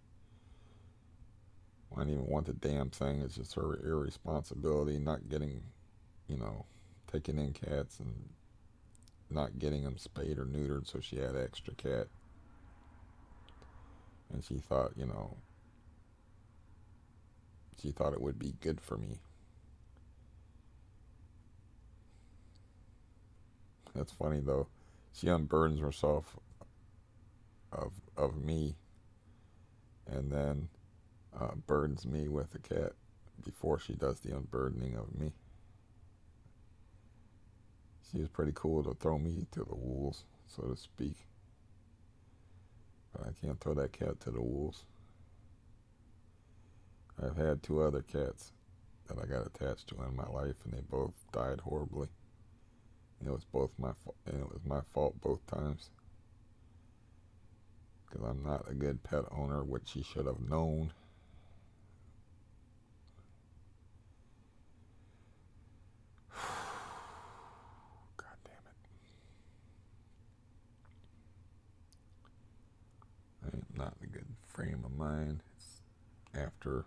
I didn't even want the damn thing. It's just her irresponsibility, not getting, taking in cats and not getting them spayed or neutered, so she had extra cat. And she thought it would be good for me. That's funny though. She unburdens herself of me, and then burdens me with the cat before she does the unburdening of me. She was pretty cool to throw me to the wolves, so to speak. But I can't throw that cat to the wolves. I've had two other cats that I got attached to in my life, and they both died horribly. And it was my fault both times. Because I'm not a good pet owner, which she should have known. God damn it. I'm not in a good frame of mind. It's after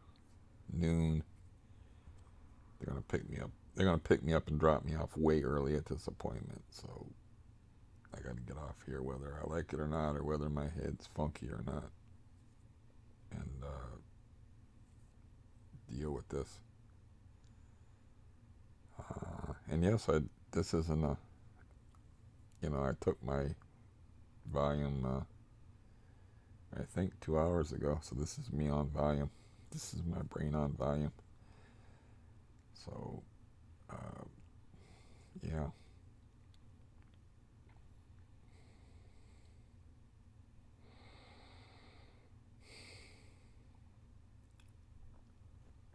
noon. They're gonna pick me up. They're gonna pick me up and drop me off way early at this appointment. So I gotta get off here, whether I like it or not, or whether my head's funky or not, and deal with this. And yes, this isn't a. I took my Valium. I think 2 hours ago. So this is me on Valium. This is my brain on Valium. So, yeah.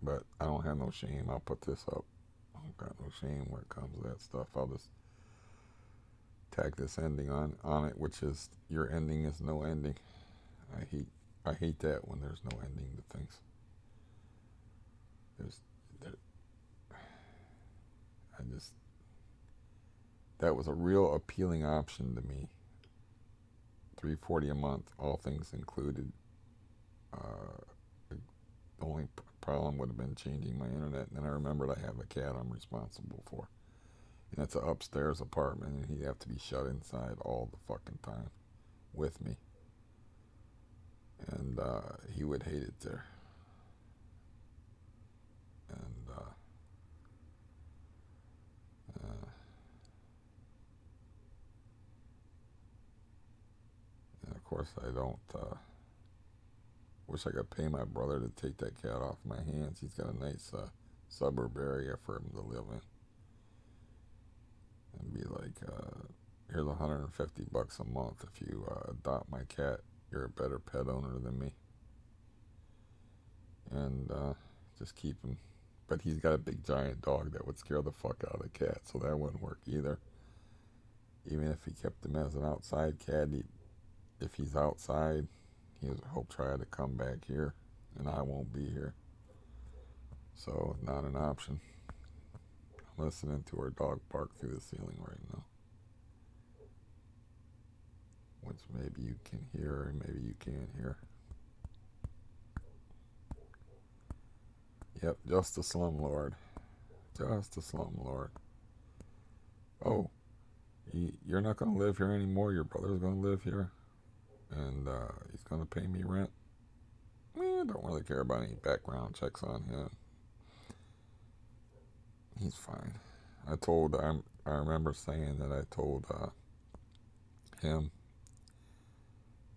But I don't have no shame. I'll put this up. I don't got no shame when it comes to that stuff. I'll just tag this ending on it, which is your ending is no ending. I hate that when there's no ending to things. There's there, I just that was a real appealing option to me. $340 a month, all things included. The only problem would have been changing my internet. And then I remembered I have a cat I'm responsible for. And it's an upstairs apartment, and he'd have to be shut inside all the fucking time with me. And he would hate it there. And uh, and of course I don't. Wish I could pay my brother to take that cat off my hands. He's got a nice suburb area for him to live in. And be like, here's $150 a month if you adopt my cat you're a better pet owner than me, and just keep him. But he's got a big giant dog that would scare the fuck out of the cat, so that wouldn't work either. Even if he kept him as an outside cat, if he's outside, he'll try to come back here, and I won't be here. So not an option. I'm listening to our dog bark through the ceiling right now, which maybe you can hear, or maybe you can't hear. Yep, just a slumlord. Just a slumlord. Oh, you're not going to live here anymore. Your brother's going to live here, and he's going to pay me rent. I don't really care about any background checks on him. He's fine. I remember saying that I told him,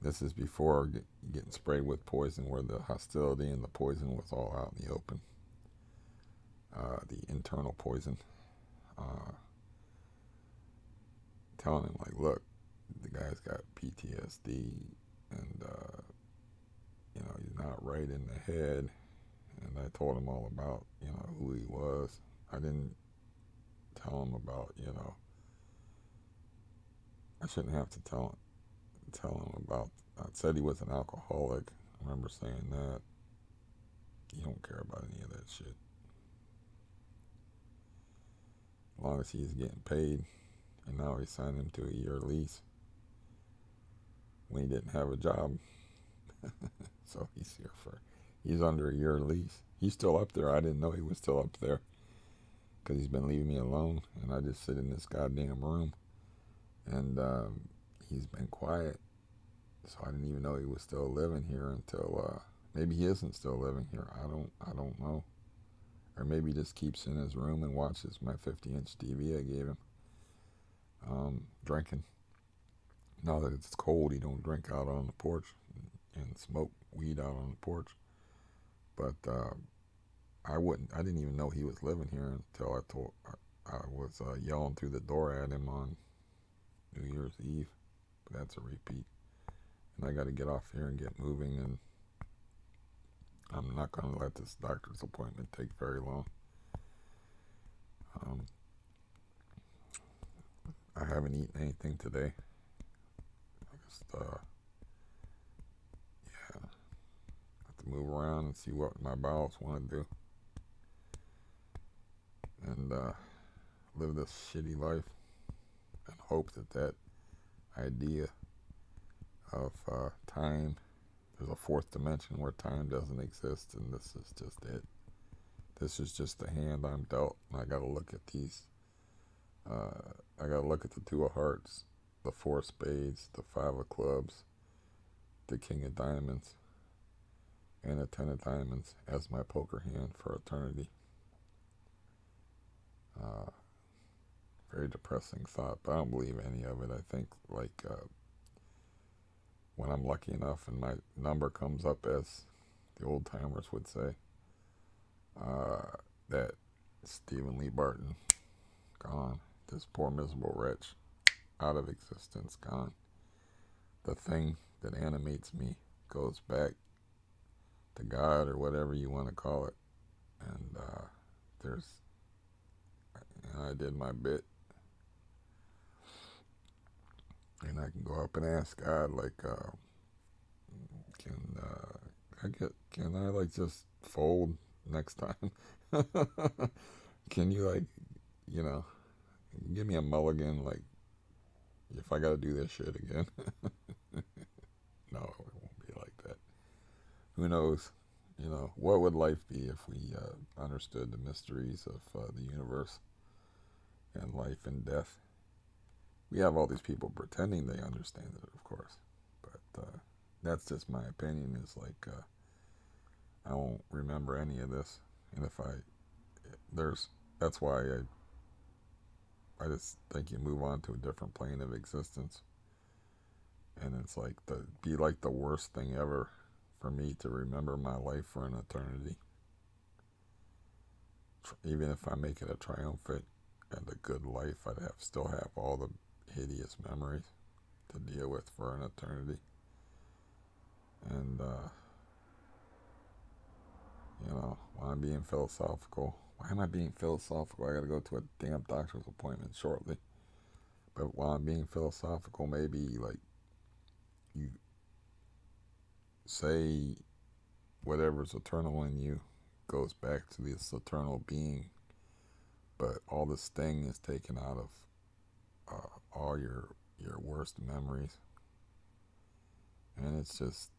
this is before getting sprayed with poison, where the hostility and the poison was all out in the open. The internal poison. Telling him, like, look, the guy's got PTSD, and he's not right in the head. And I told him all about who he was. I didn't tell him about I shouldn't have to tell him about. I said he was an alcoholic. I remember saying that. You don't care about any of that shit. As long as he's getting paid, and now he signed him to a year lease when he didn't have a job. So he's under a year lease. He's still up there. I didn't know he was still up there because he's been leaving me alone, and I just sit in this goddamn room, and he's been quiet. So I didn't even know he was still living here until maybe he isn't still living here. I don't know. Or maybe he just keeps in his room and watches my 50-inch TV I gave him. Drinking. Now that it's cold, he don't drink out on the porch and smoke weed out on the porch. But I didn't even know he was living here until I was yelling through the door at him on New Year's Eve. But that's a repeat. And I got to get off here and get moving, and I'm not going to let this doctor's appointment take very long. I haven't eaten anything today. I just, have to move around and see what my bowels want to do. And live this shitty life and hope that idea of time, there's a fourth dimension where time doesn't exist, and this is just it. This is just the hand I'm dealt, and I gotta look at these. I gotta look at the two of hearts, the four of spades, the five of clubs, the king of diamonds, and the 10 of diamonds as my poker hand for eternity. Very depressing thought, but I don't believe any of it. I think, like, when I'm lucky enough and my number comes up, as the old timers would say, that Stephen Lee Barton, gone. This poor miserable wretch, out of existence, gone. The thing that animates me goes back to God, or whatever you want to call it. And I did my bit. And I can go up and ask God, like, can I like just fold next time? Can you, like, give me a mulligan, like, if I gotta do this shit again? No, it won't be like that. Who knows? What would life be if we understood the mysteries of the universe and life and death? We have all these people pretending they understand it, of course, but that's just my opinion. Is like, I won't remember any of this, and that's why I just think you move on to a different plane of existence, and it's like be like the worst thing ever for me to remember my life for an eternity. Even if I make it a triumphant and a good life, I'd still have all the hideous memories to deal with for an eternity. And, when I'm being philosophical, why am I being philosophical? I gotta go to a damn doctor's appointment shortly. But while I'm being philosophical, maybe like you say whatever's eternal in you goes back to this eternal being, but all the sting is taken out of all your worst memories, and it's just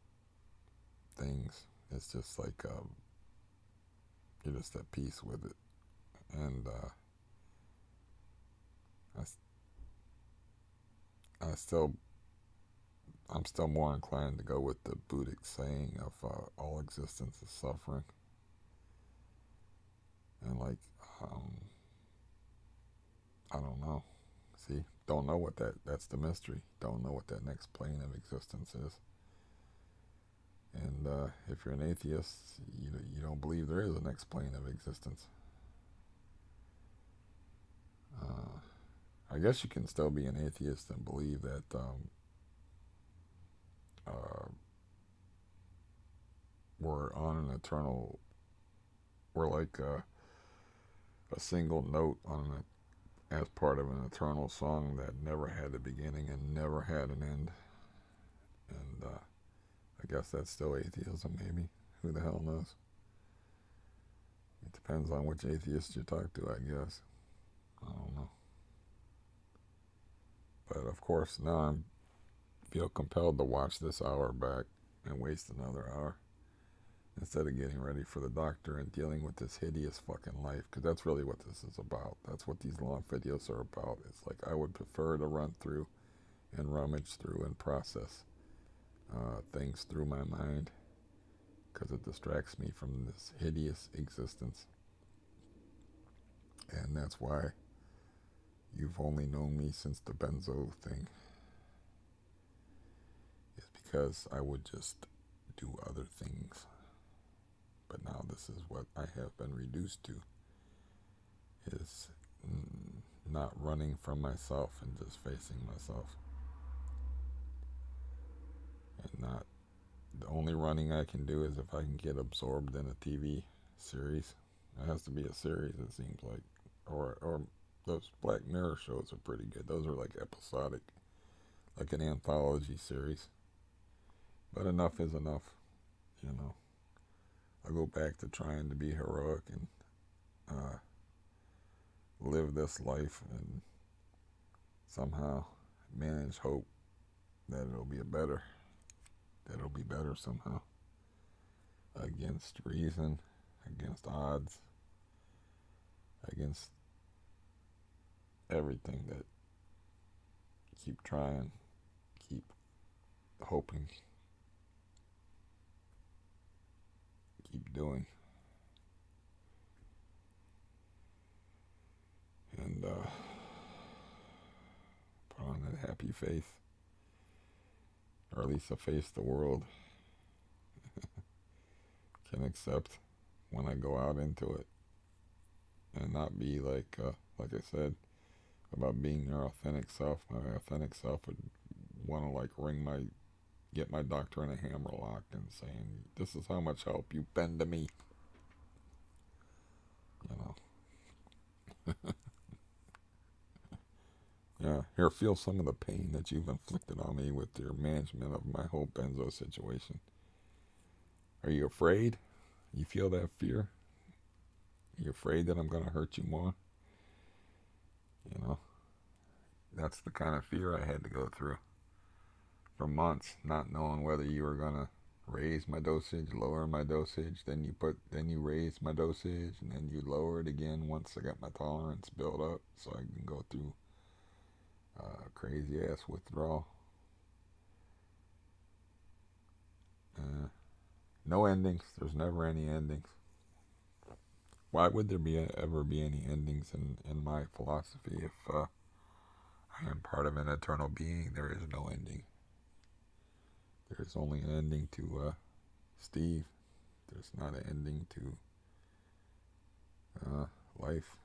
things. It's just like you're just at peace with it, and I, I still I'm still more inclined to go with the Buddhic saying of all existence is suffering, and like um, I don't know. See, don't know what that's the mystery. Don't know what that next plane of existence is. And if you're an atheist, you don't believe there is a next plane of existence. Uh, I guess you can still be an atheist and believe that uh, we're on an eternal, we're like a single note on as part of an eternal song that never had a beginning and never had an end. And I guess that's still atheism, maybe. Who the hell knows? It depends on which atheist you talk to, I guess. I don't know. But of course, now I feel compelled to watch this hour back and waste another hour instead of getting ready for the doctor and dealing with this hideous fucking life, because that's really what this is about. That's what these long videos are about. It's like I would prefer to run through and rummage through and process things through my mind, because it distracts me from this hideous existence. And that's why you've only known me since the benzo thing, is because I would just do other things. But now this is what I have been reduced to, is not running from myself and just facing myself. And not, the only running I can do is if I can get absorbed in a TV series. It has to be a series, it seems like. Or those Black Mirror shows are pretty good. Those are like episodic, like an anthology series. But enough is enough, you know. I go back to trying to be heroic and uh, live this life and somehow manage hope that it'll be better somehow, against reason, against odds, against everything. That keep trying, keep hoping, keep doing, and put on that happy face, or at least a face the world can accept when I go out into it, and not be like I said about being your authentic self. My authentic self would want to like get my doctor in a hammerlock and saying, "This is how much help you've been to me." You know, yeah. Here, feel some of the pain that you've inflicted on me with your management of my whole benzo situation. Are you afraid? You feel that fear? Are you afraid that I'm going to hurt you more? You know, that's the kind of fear I had to go through for months, not knowing whether you were going to raise my dosage, lower my dosage, then you raise my dosage, and then you lower it again once I got my tolerance built up, so I can go through crazy ass withdrawal. No endings. There's never any endings. Why would there ever be any endings in my philosophy if I am part of an eternal being? There is no ending. There is only an ending to Steve. There's not an ending to life.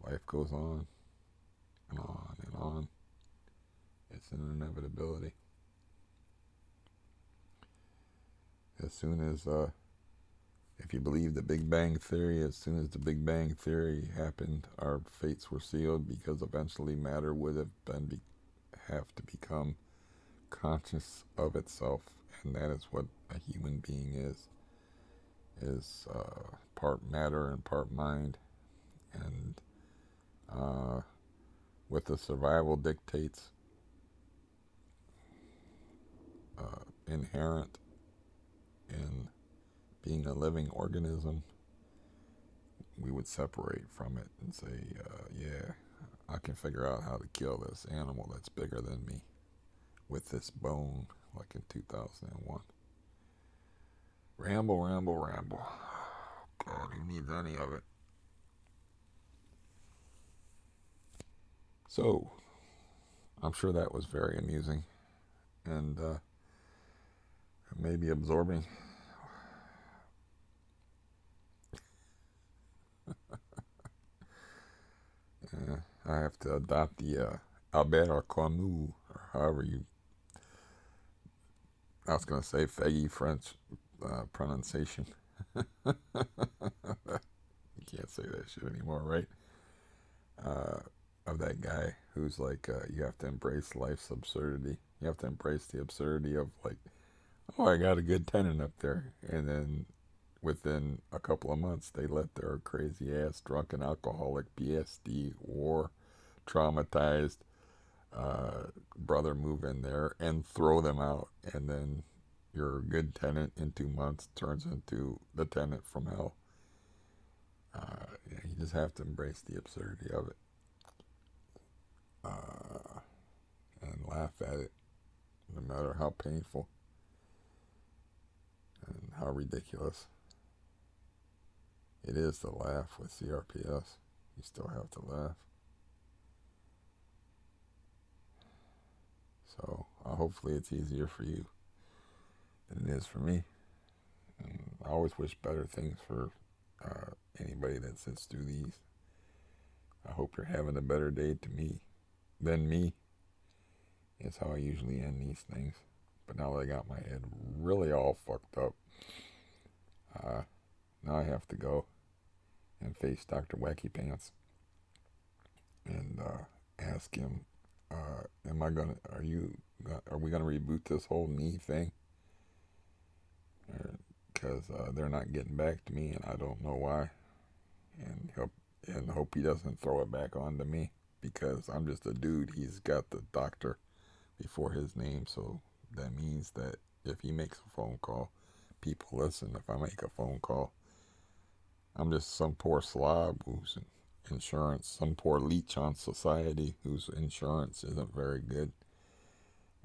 Life goes on and on and on. It's an inevitability. as soon as, if you believe the Big Bang Theory, as soon as the Big Bang Theory happened, our fates were sealed because eventually matter would have to become conscious of itself, and that is what a human being is part matter and part mind, and with the survival dictates inherent in being a living organism, we would separate from it and say, yeah, I can figure out how to kill this animal that's bigger than me with this bone, like in 2001. Ramble, ramble, ramble. God, who needs any of it? So, I'm sure that was very amusing and maybe absorbing. I have to adopt the Albert Camus, or however you, I was going to say Faggy French pronunciation. You can't say that shit anymore, right? Of that guy who's like, you have to embrace life's absurdity. You have to embrace the absurdity of like, oh, I got a good tenant up there. And then within a couple of months, they let their crazy ass, drunken alcoholic, PTSD, war, traumatized brother move in there and throw them out. And then your good tenant in 2 months turns into the tenant from hell. Yeah, you just have to embrace the absurdity of it and laugh at it, no matter how painful and how ridiculous it is to laugh with CRPS. You still have to laugh. So hopefully it's easier for you than it is for me. And I always wish better things for anybody that sits through these. I hope you're having a better day than me. Is how I usually end these things. But now that I got my head really all fucked up, now I have to go and face Dr. Wacky Pants and ask him, are we gonna reboot this whole knee thing? Because they're not getting back to me and I don't know why. And hope he doesn't throw it back onto me because I'm just a dude. He's got the doctor before his name, so that means that if he makes a phone call, people listen. If I make a phone call, I'm just some poor slob whose insurance, some poor leech on society whose insurance isn't very good,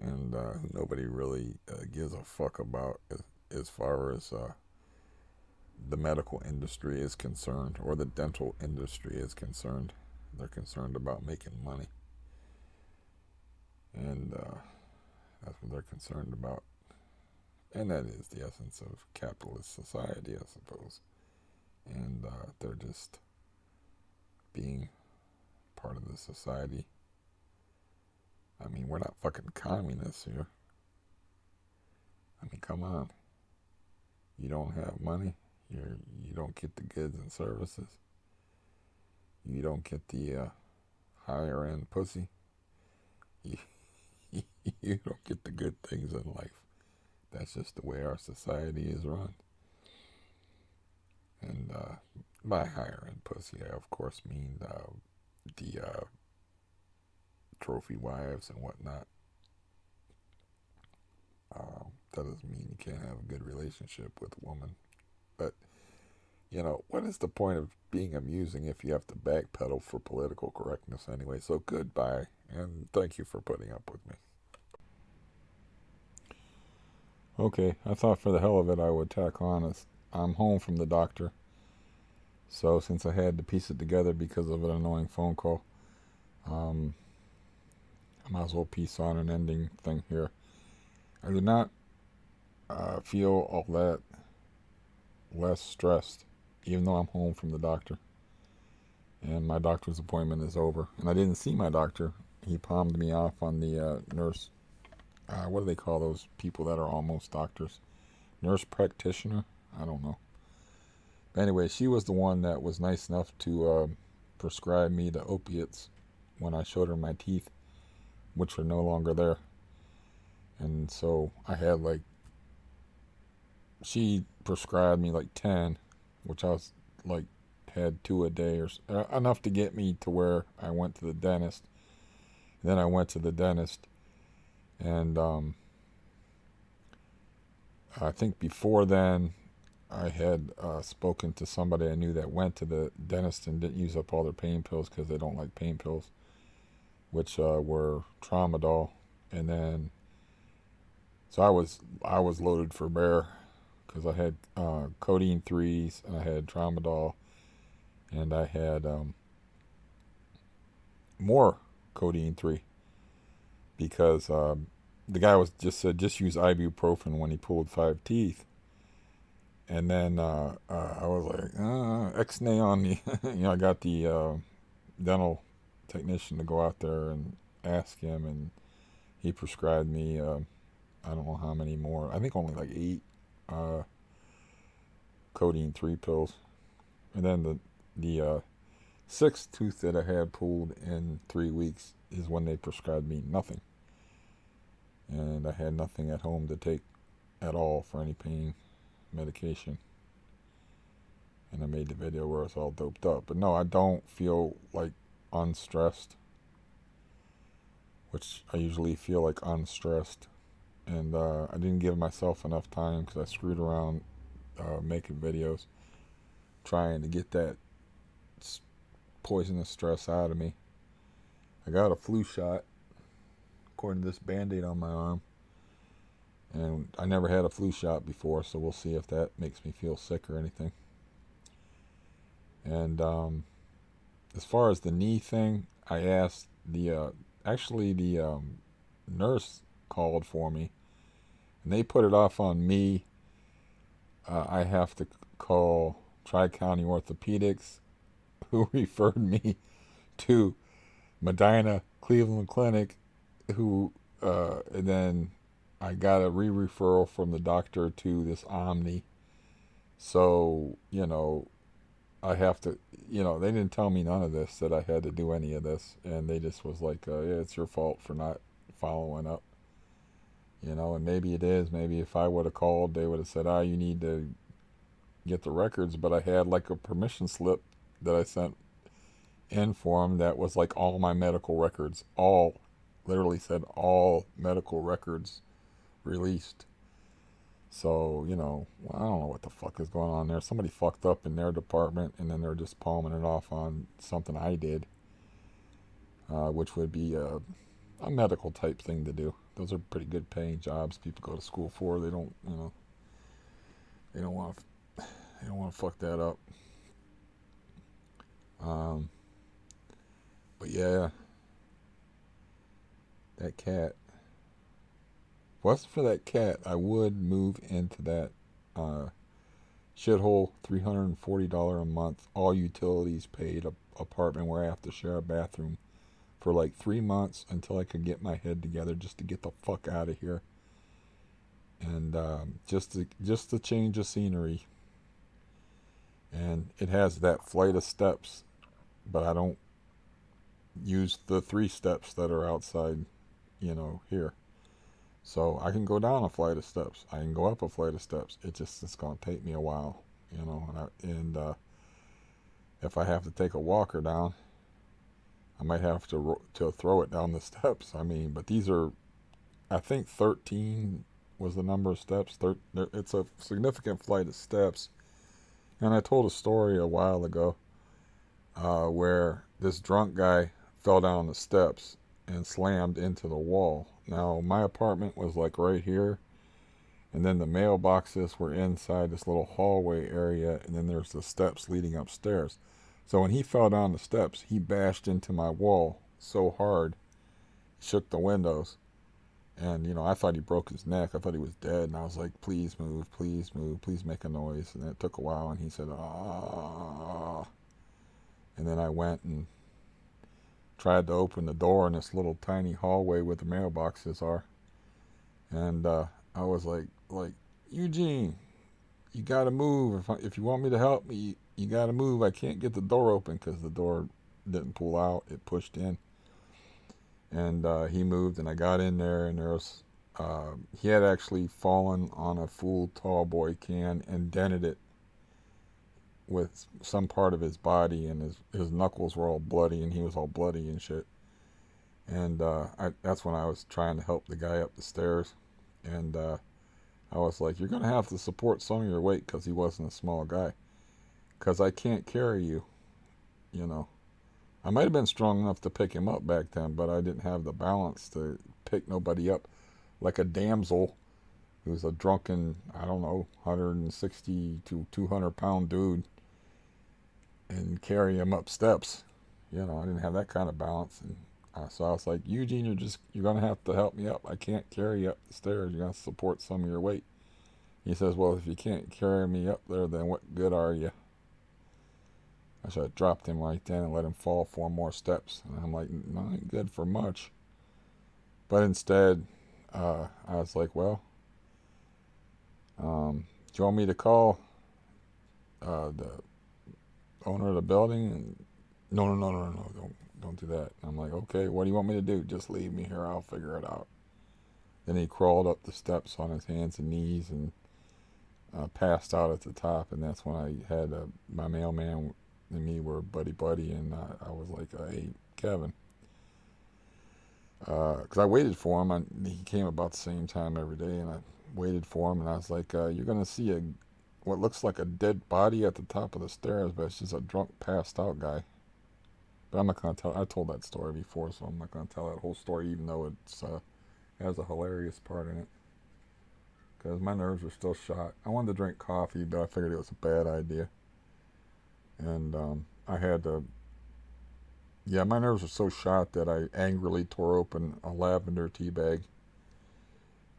and nobody really gives a fuck about as far as the medical industry is concerned or the dental industry is concerned. They're concerned about making money, and that's what they're concerned about. And that is the essence of capitalist society, I suppose. And they're just being part of the society. I mean, we're not fucking communists here. I mean, come on. You don't have money. You don't get the goods and services. You don't get the higher end pussy. You don't get the good things in life. That's just the way our society is run. And by higher end pussy, I of course mean the trophy wives and whatnot. That doesn't mean you can't have a good relationship with a woman. But, what is the point of being amusing if you have to backpedal for political correctness anyway? So goodbye, and thank you for putting up with me. Okay, I thought for the hell of it I would tack on. I'm home from the doctor. So since I had to piece it together because of an annoying phone call, I might as well piece on an ending thing here. I do not feel all that less stressed, even though I'm home from the doctor. And my doctor's appointment is over. And I didn't see my doctor. He palmed me off on the nurse. What do they call those people that are almost doctors? nurse practitioner. I don't know. But anyway, she was the one that was nice enough to prescribe me the opiates when I showed her my teeth, which were no longer there. And so I had like, she prescribed me like 10, which I was like, had 2 a day or enough to get me to where I went to the dentist. And then I went to the dentist, and I think before then I had spoken to somebody I knew that went to the dentist and didn't use up all their pain pills because they don't like pain pills, which were Tramadol. And then so I was loaded for bear because I had codeine threes, and I had Tramadol, and I had more codeine 3 because the guy was just said just use ibuprofen when he pulled 5 teeth. And then I was like, X-nay on me. I got the dental technician to go out there and ask him, and he prescribed me, I don't know how many more. I think only like 8 uh, codeine 3 pills. And then the 6th tooth that I had pulled in 3 weeks is when they prescribed me nothing. And I had nothing at home to take at all for any pain medication. And I made the video where it's all doped up. But no, I don't feel like unstressed, which I usually feel like unstressed. And I didn't give myself enough time because I screwed around making videos, trying to get that poisonous stress out of me. I got a flu shot, according to this band-aid on my arm. And I never had a flu shot before, so we'll see if that makes me feel sick or anything. And as far as the knee thing, I asked the nurse called for me, and they put it off on me. I have to call Tri-County Orthopedics, who referred me to Medina Cleveland Clinic, and then I got a re-referral from the doctor to this Omni. So, I have to, they didn't tell me none of this, that I had to do any of this. And they just was like, yeah, it's your fault for not following up. And maybe it is. Maybe if I would have called, they would have said, you need to get the records. But I had like a permission slip that I sent in for them that was like all my medical records. Literally said all medical records released. So, I don't know what the fuck is going on there. Somebody fucked up in their department, and then they're just palming it off on something I did, which would be a medical type thing to do. Those are pretty good paying jobs people go to school for. They don't, they don't want to fuck that up. But yeah, that cat. If it wasn't for that cat, I would move into that shithole $340 a month, all utilities paid apartment where I have to share a bathroom for like 3 months until I could get my head together just to get the fuck out of here. And just to change the scenery. And it has that flight of steps, but I don't use the 3 steps that are outside, here. So I can go down a flight of steps. I can go up a flight of steps. It's going to take me a while, And if I have to take a walker down, I might have to throw it down the steps. But these are, I think 13 was the number of steps. It's a significant flight of steps. And I told a story a while ago where this drunk guy fell down the steps and slammed into the wall. Now, my apartment was like right here, and then the mailboxes were inside this little hallway area, and then there's the steps leading upstairs. So when he fell down the steps, he bashed into my wall so hard, shook the windows. And, I thought he broke his neck. I thought he was dead. And I was like, please move, please move, please make a noise. And it took a while, and he said, ah. And then I went and tried to open the door in this little tiny hallway where the mailboxes are. And I was like, Eugene, you got to move. If you want me to help me, you got to move. I can't get the door open because the door didn't pull out. It pushed in. And he moved, and I got in there, and there was, he had actually fallen on a full tall boy can and dented it with some part of his body, and his knuckles were all bloody, and he was all bloody and shit. And that's when I was trying to help the guy up the stairs. And I was like, you're going to have to support some of your weight, because he wasn't a small guy. Because I can't carry you, you know. I might have been strong enough to pick him up back then, but I didn't have the balance to pick nobody up like a damsel who's a drunken, I don't know, 160 to 200 pound dude and carry him up steps. You know, I didn't have that kind of balance. And so I was like, Eugene, you're going to have to help me up. I can't carry you up the stairs. You're going to support some of your weight. He says, well, if you can't carry me up there, then what good are you? I should have dropped him right then and let him fall 4 more steps. And I'm like, not good for much. But instead, I was like, well, do you want me to call the owner of the building? And no, don't do that. And I'm like, okay, what do you want me to do? Just leave me here. I'll figure it out. Then he crawled up the steps on his hands and knees and passed out at the top. And that's when I had my mailman and me were buddy, and I was like, hey, Kevin. Because I waited for him. He came about the same time every day, and I waited for him, and I was like, you're going to see what looks like a dead body at the top of the stairs, but it's just a drunk, passed out guy. But I'm not going to tell. I told that story before, so I'm not going to tell that whole story, even though it has a hilarious part in it. Because my nerves were still shot. I wanted to drink coffee, but I figured it was a bad idea. And I had to. Yeah, my nerves were so shot that I angrily tore open a lavender tea bag.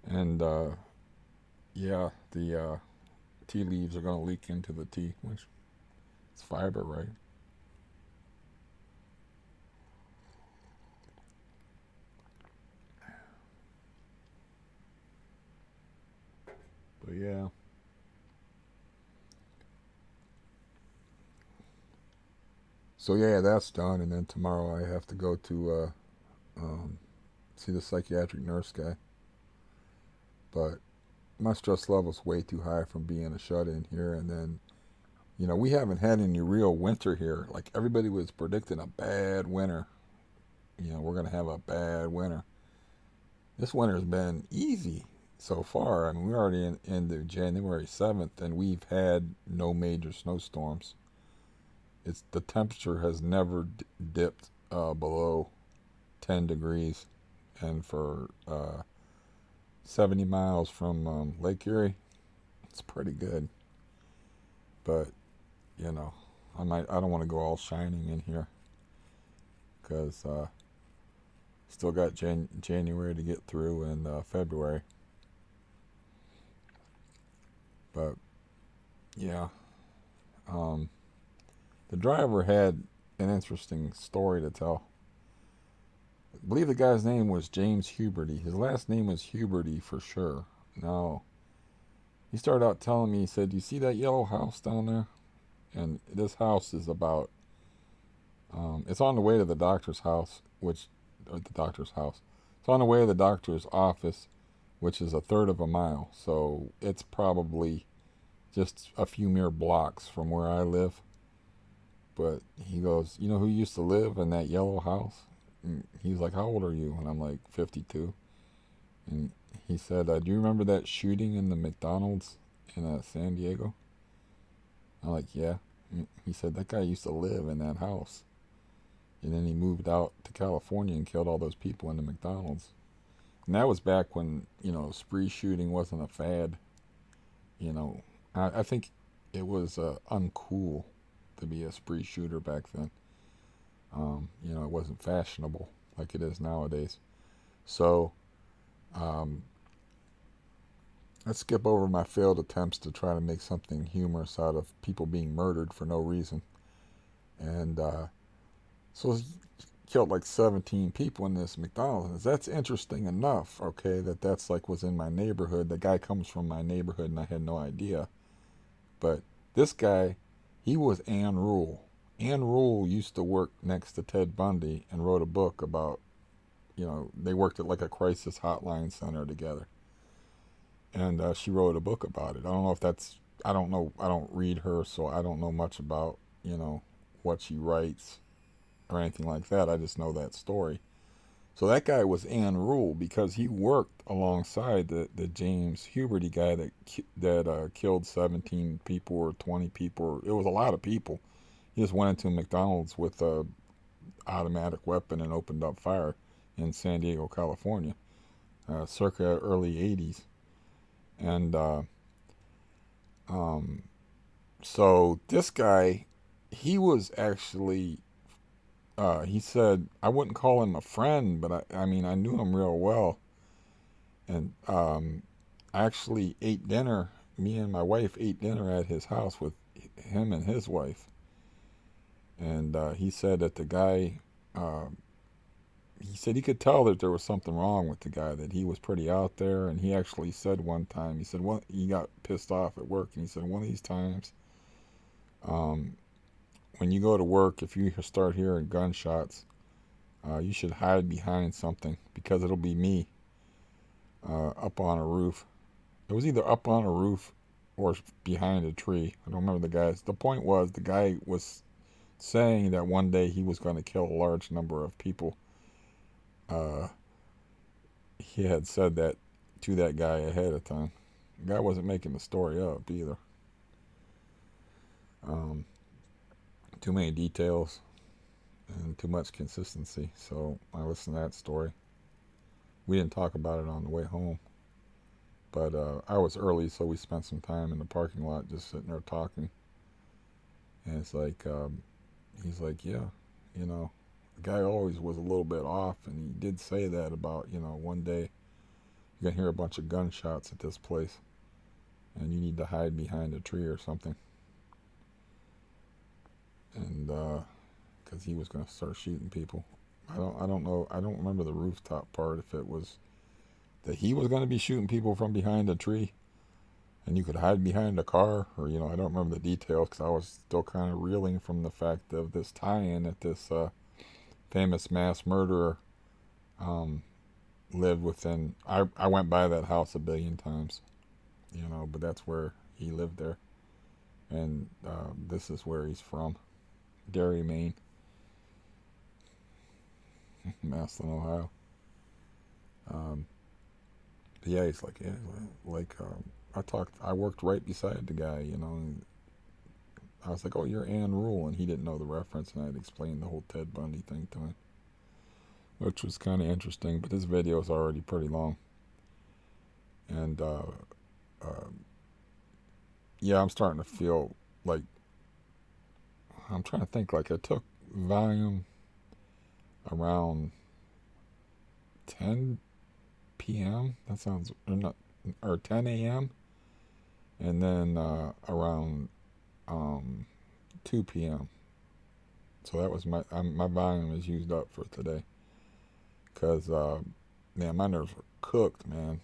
And yeah, the tea leaves are going to leak into the tea, which it's fiber, right? But yeah. So yeah, that's done, and then tomorrow I have to go to um, see the psychiatric nurse guy. But my stress level's way too high from being a shut-in here, and then we haven't had any real winter here. Like everybody was predicting a bad winter. We're gonna have a bad winter. This winter's been easy so far. I mean, we're already in the January 7th, and we've had no major snowstorms. The temperature has never dipped below 10 degrees, and for 70 miles from Lake Erie, it's pretty good. But I don't want to go all shining in here because still got January to get through and February. But yeah, um, the driver had an interesting story to tell. I believe the guy's name was James Huberty. His last name was Huberty for sure. No. He started out telling me, he said, you see that yellow house down there? And this house is about, it's on the way to the doctor's house, It's on the way to the doctor's office, which is a third of a mile. So it's probably just a few mere blocks from where I live. But he goes, you know who used to live in that yellow house? And he's like, how old are you? And I'm like, 52. And he said, do you remember that shooting in the McDonald's in San Diego? I'm like, yeah. And he said, that guy used to live in that house. And then he moved out to California and killed all those people in the McDonald's. And that was back when, spree shooting wasn't a fad. I think it was uncool to be a spree shooter back then. It wasn't fashionable like it is nowadays. So, let's skip over my failed attempts to try to make something humorous out of people being murdered for no reason. And so killed like 17 people in this McDonald's. That's interesting enough, okay, that's like was in my neighborhood. The guy comes from my neighborhood and I had no idea. But this guy, he was Ann Rule. Ann Rule used to work next to Ted Bundy and wrote a book about, they worked at like a crisis hotline center together. And she wrote a book about it. I don't know if that's, I don't know, I don't read her, so I don't know much about, what she writes or anything like that. I just know that story. So that guy was Ann Rule because he worked alongside the James Huberty guy that killed 17 people or 20 people. It was a lot of people. He just went into McDonald's with a automatic weapon and opened up fire in San Diego, California, circa early 80s. And um, so this guy, he was actually he said I wouldn't call him a friend, but I mean I knew him real well, and I actually ate dinner. Me and my wife ate dinner at his house with him and his wife, and he said that the guy, uh, he said he could tell that there was something wrong with the guy, that he was pretty out there, and he actually said one time, he said well he got pissed off at work, and he said one of these times, um, when you go to work, if you start hearing gunshots, you should hide behind something because it'll be me up on a roof. It was either up on a roof or behind a tree. I don't remember the guys. The point was the guy was saying that one day he was going to kill a large number of people. Uh, he had said that to that guy ahead of time. The guy wasn't making the story up either. Um, Too many details and too much consistency. So I listened to that story. We didn't talk about it on the way home. But I was early, so we spent some time in the parking lot just sitting there talking. And it's like, he's like, yeah, the guy always was a little bit off. And he did say that about, one day you're going to hear a bunch of gunshots at this place and you need to hide behind a tree or something. And because he was going to start shooting people. I don't know. I don't remember the rooftop part, if it was that he was going to be shooting people from behind a tree and you could hide behind a car, or I don't remember the details because I was still kind of reeling from the fact of this tie-in that this famous mass murderer um, lived within. I went by that house a billion times, but that's where he lived there, and this is where he's from, Derry, Maine, Massillon, Ohio. Um, yeah, he's like, yeah, like I worked right beside the guy, and I was like, oh, you're Ann Rule, and he didn't know the reference, and I had explained the whole Ted Bundy thing to him, which was kind of interesting, but this video is already pretty long, and uh, yeah, I'm starting to feel like, I'm trying to think, like I took Valium around 10 p.m., that sounds, or not, or 10 a.m., and then around um, 2 p.m., so that was my volume is used up for today. Because, man, my nerves were cooked, man,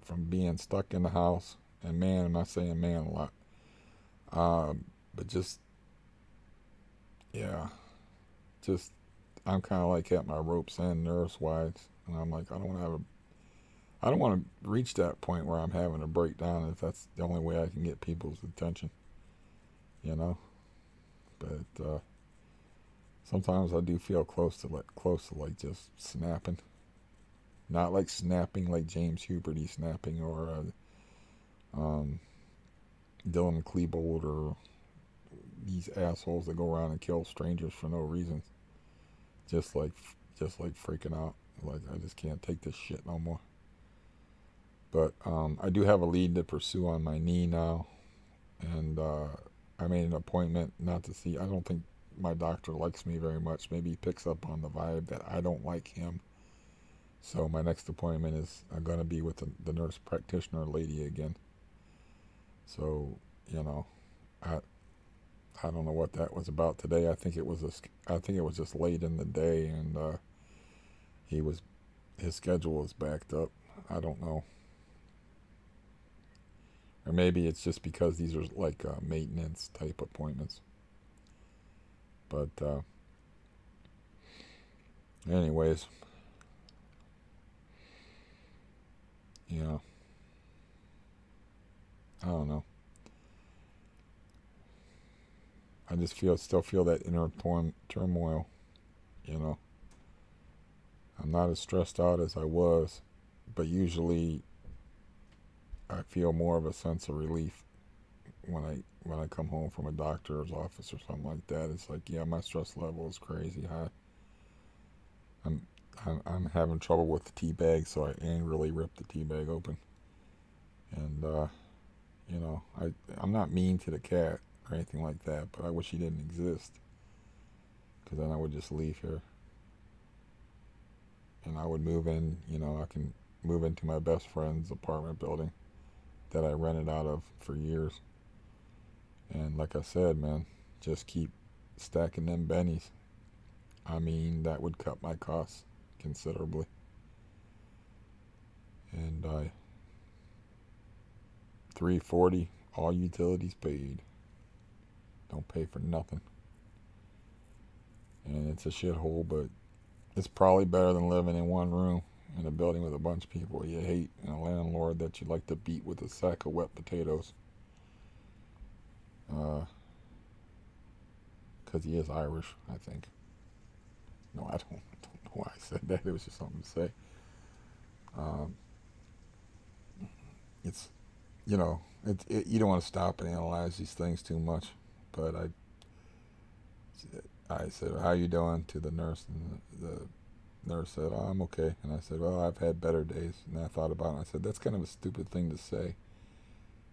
from being stuck in the house. And, man, am I saying man a lot. But just, yeah, just, I'm kind of like at my rope's end, nerves wise. And I'm like, I don't want to reach that point where I'm having a breakdown if that's the only way I can get people's attention, you know? But, sometimes I do feel close to like just snapping. Not like snapping like James Huberty snapping, or um, Dylan Klebold, or these assholes that go around and kill strangers for no reason. Just like freaking out. Like, I just can't take this shit no more. But I do have a lead to pursue on my knee now, and I made an appointment not to see. I don't think my doctor likes me very much. Maybe he picks up on the vibe that I don't like him. So my next appointment is going to be with the nurse practitioner lady again. So, I I don't know what that was about today. I think it was just late in the day, and he was his schedule was backed up. I don't know, or maybe it's just because these are like maintenance type appointments. But anyways, you know, I don't know. I just still feel that inner turmoil. You know, I'm not as stressed out as I was, but usually I feel more of a sense of relief when I come home from a doctor's office or something like that. It's like, yeah, my stress level is crazy high. I'm I'm having trouble with the tea bag, so I angrily rip the tea bag open. And you know, I'm not mean to the cat or anything like that, but I wish he didn't exist, because then I would just leave here and I would move in. You know, I can move into my best friend's apartment building that I rented out of for years. And like I said, man, just keep stacking them bennies. I mean, that would cut my costs considerably. And 340, all utilities paid. Don't pay for nothing. And it's a shithole, but it's probably better than living in one room in a building with a bunch of people you hate and a landlord that you like to beat with a sack of wet potatoes. Because he is Irish, I think. No, I don't know why I said that. It was just something to say. Um, it's, you know, you don't want to stop and analyze these things too much. But I said, "How you doing?" to the nurse, and the nurse said, "Oh, I'm okay." And I said, "Well, I've had better days." And I thought about it. And I said, "That's kind of a stupid thing to say,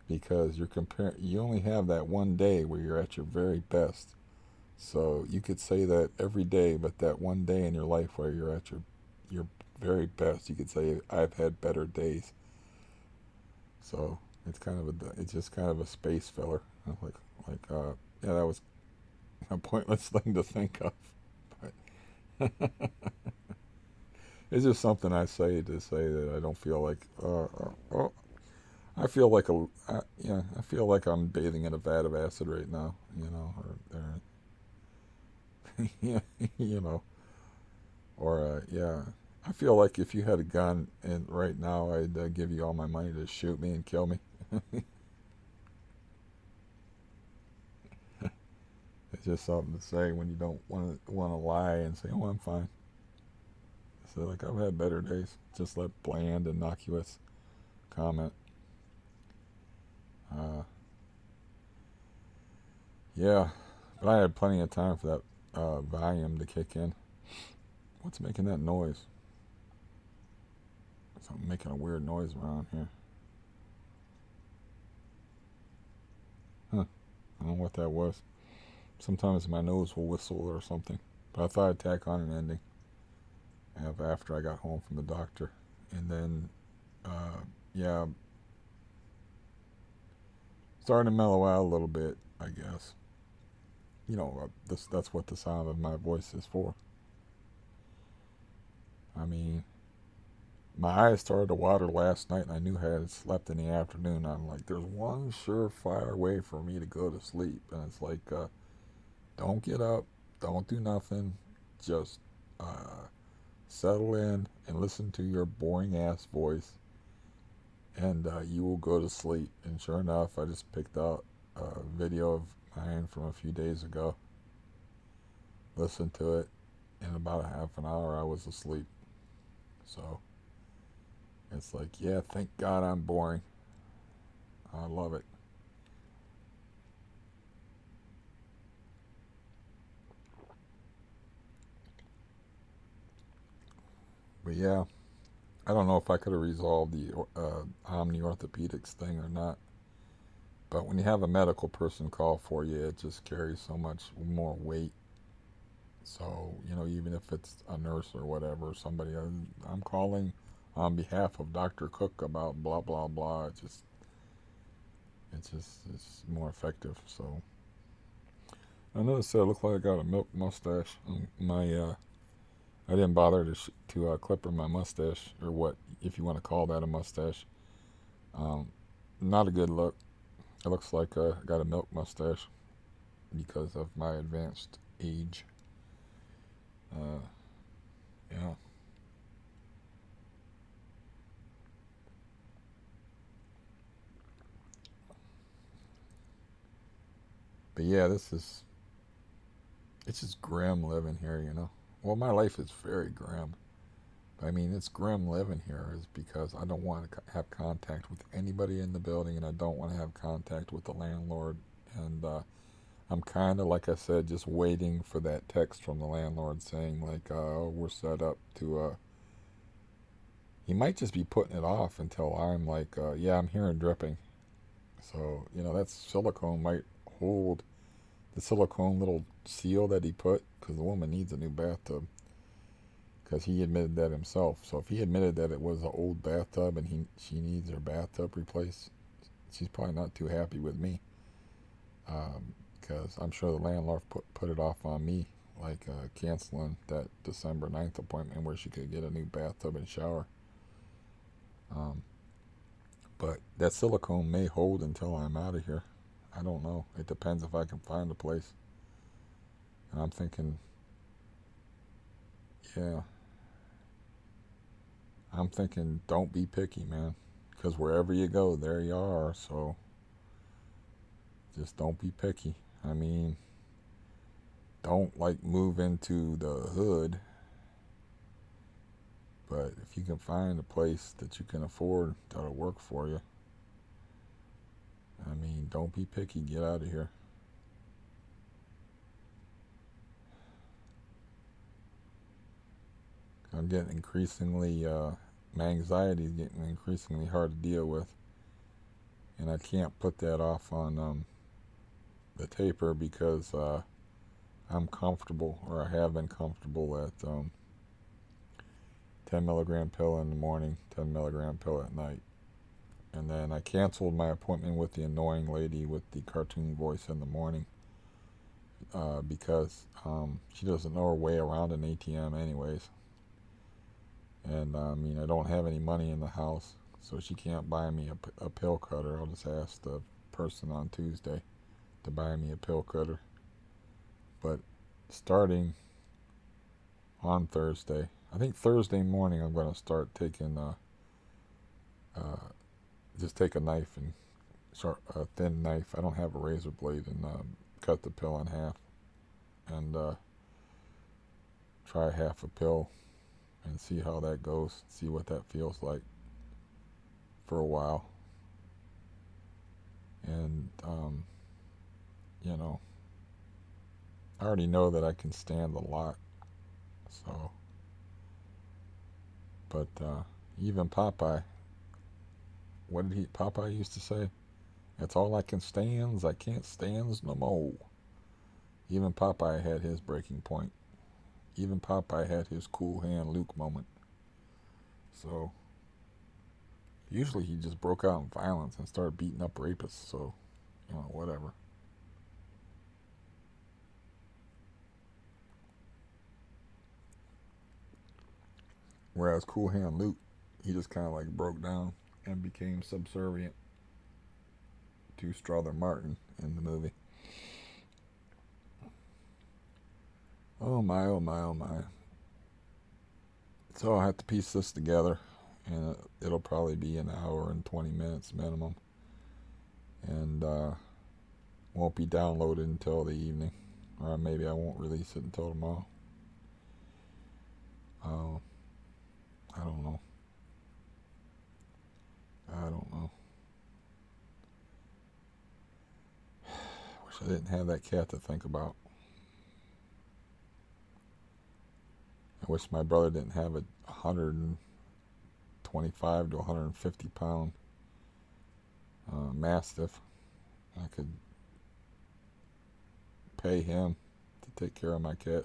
because you're comparing. You only have that one day where you're at your very best. So you could say that every day, but that one day in your life where you're at your very best, you could say I've had better days." So it's just kind of a space filler. Yeah, that was a pointless thing to think of. But it's just something I say to say that I don't feel like. I feel like yeah, I feel like I'm bathing in a vat of acid right now. You know, yeah, you know, or yeah. I feel like if you had a gun and right now, I'd give you all my money to shoot me and kill me. It's just something to say when you don't want to lie and say, "Oh, I'm fine." So like I've had better days. Just that bland, innocuous comment. Uh, yeah, but I had plenty of time for that volume to kick in. What's making that noise? Something making a weird noise around here. Huh. I don't know what that was. Sometimes my nose will whistle or something. But I thought I'd tack on an ending after I got home from the doctor. And then, yeah, starting to mellow out a little bit, I guess. You know, that's what the sound of my voice is for. I mean, my eyes started to water last night, and I knew I had slept in the afternoon. I'm like, there's one surefire way for me to go to sleep, and it's like, don't get up, don't do nothing, just uh, settle in and listen to your boring ass voice, and you will go to sleep. And sure enough, I just picked out a video of mine from a few days ago, listened to it. In about a half an hour, I was asleep. So it's like, yeah, thank God I'm boring. I love it. But yeah, I don't know if I could have resolved the Omni Orthopedics thing or not. But when you have a medical person call for you, it just carries so much more weight. So, you know, even if it's a nurse or whatever, somebody, I'm calling on behalf of Dr. Cook about blah, blah, blah. It's more effective. So, I noticed that it looked like I got a milk mustache. I didn't bother to clipper my mustache, or what, if you want to call that a mustache. Um, Not a good look. It looks like I got a milk mustache because of my advanced age. Uh, yeah. But yeah, it's just grim living here. Well, my life is very grim. I mean, it's grim living here is because I don't want to have contact with anybody in the building, and I don't want to have contact with the landlord. And I'm kind of, like I said, just waiting for that text from the landlord saying, like, we're set up to. He might just be putting it off until I'm like, yeah, I'm hearing dripping. So, that silicone might hold the silicone little seal that he put, because the woman needs a new bathtub. Because he admitted that himself. So if he admitted that it was an old bathtub and she needs her bathtub replaced, she's probably not too happy with me. Because I'm sure the landlord put it off on me, like canceling that December 9th appointment where she could get a new bathtub and shower. Um, but that silicone may hold until I'm out of here. I don't know. It depends if I can find a place. And I'm thinking, yeah, I'm thinking, don't be picky, man. Because wherever you go, there you are. So just don't be picky. I mean, don't like move into the hood, but if you can find a place that you can afford that'll work for you, I mean, don't be picky. Get out of here. I'm getting increasingly, my anxiety is getting increasingly hard to deal with, and I can't put that off on the taper because I'm comfortable, or I have been comfortable at 10 milligram pill in the morning, 10 milligram pill at night. And then I canceled my appointment with the annoying lady with the cartoon voice in the morning because she doesn't know her way around an ATM, anyways. And I mean, I don't have any money in the house, so she can't buy me a pill cutter. I'll just ask the person on Tuesday to buy me a pill cutter. But starting on Thursday, I think Thursday morning, I'm going to start taking, uh, just take a knife and a thin knife. I don't have a razor blade, and cut the pill in half and try half a pill and see how that goes. See what that feels like for a while. And you know, I already know that I can stand a lot. So, but even Popeye, what did he? Popeye used to say, "That's all I can stands. I can't stands no more." Even Popeye had his breaking point. Even Popeye had his cool hand Luke moment. So usually he just broke out in violence and started beating up rapists. So, whatever. Whereas Cool Hand Luke, he just kind of like broke down and became subservient to Strother Martin in the movie. Oh my, oh my, oh my. So I'll have to piece this together, and it'll probably be an hour and 20 minutes minimum. And won't be downloaded until the evening. Or maybe I won't release it until tomorrow. Uh, I don't know. I don't know. Wish I didn't have that cat to think about. I wish my brother didn't have a 125 to 150 pound mastiff. I could pay him to take care of my cat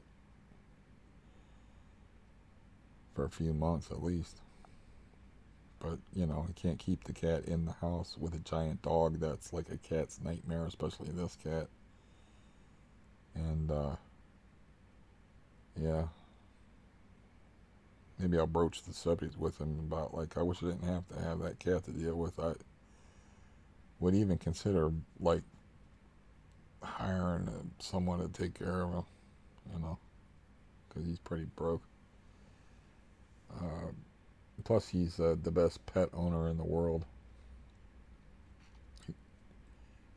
for a few months at least. But, you can't keep the cat in the house with a giant dog that's like a cat's nightmare, especially this cat. And yeah, maybe I'll broach the subject with him about, like, I wish I didn't have to have that cat to deal with. I would even consider, like, hiring someone to take care of him, you know, because he's pretty broke. Uh, Plus, he's the best pet owner in the world.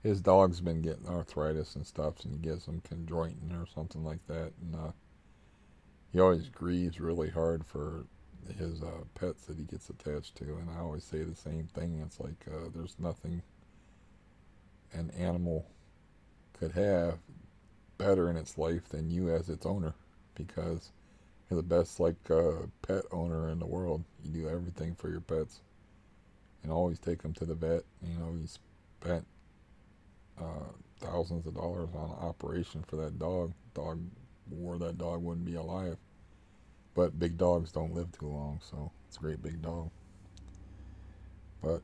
His dog's been getting arthritis and stuff, and he gives him chondroitin or something like that. And he always grieves really hard for his pets that he gets attached to. And I always say the same thing. It's like there's nothing an animal could have better in its life than you as its owner, because you're the best, like, pet owner in the world. You do everything for your pets and always take them to the vet. You know, you spent thousands of dollars on an operation for that dog. That dog wouldn't be alive. But big dogs don't live too long, so it's a great big dog. But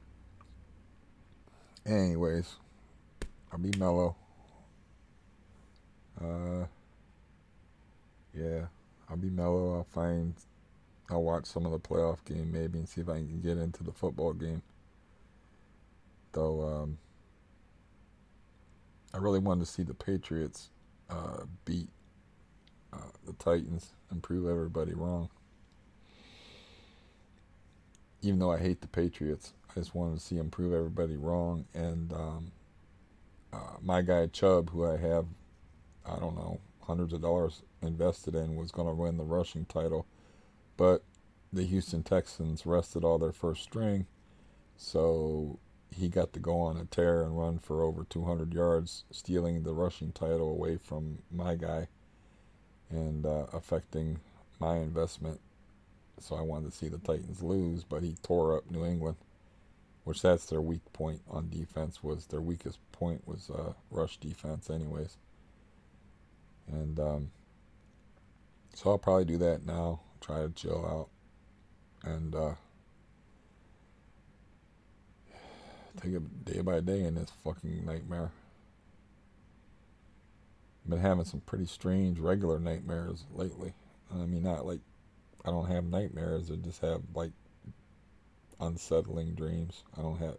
anyways, I'll be mellow. Uh, yeah, I'll be mellow. I'll watch some of the playoff game maybe and see if I can get into the football game. Though I really wanted to see the Patriots beat the Titans and prove everybody wrong. Even though I hate the Patriots, I just wanted to see them prove everybody wrong. And my guy Chubb, who I have, I don't know, hundreds of dollars invested in, was going to win the rushing title. But the Houston Texans rested all their first string, so he got to go on a tear and run for over 200 yards, stealing the rushing title away from my guy and affecting my investment. So I wanted to see the Titans lose, but he tore up New England, which that's their weak point on defense. Was their weakest point was rush defense, anyways. And so I'll probably do that now. Try to chill out and take it day by day in this fucking nightmare. I've been having some pretty strange regular nightmares lately. I mean, not like I don't have nightmares. I just have, like, unsettling dreams. I don't have.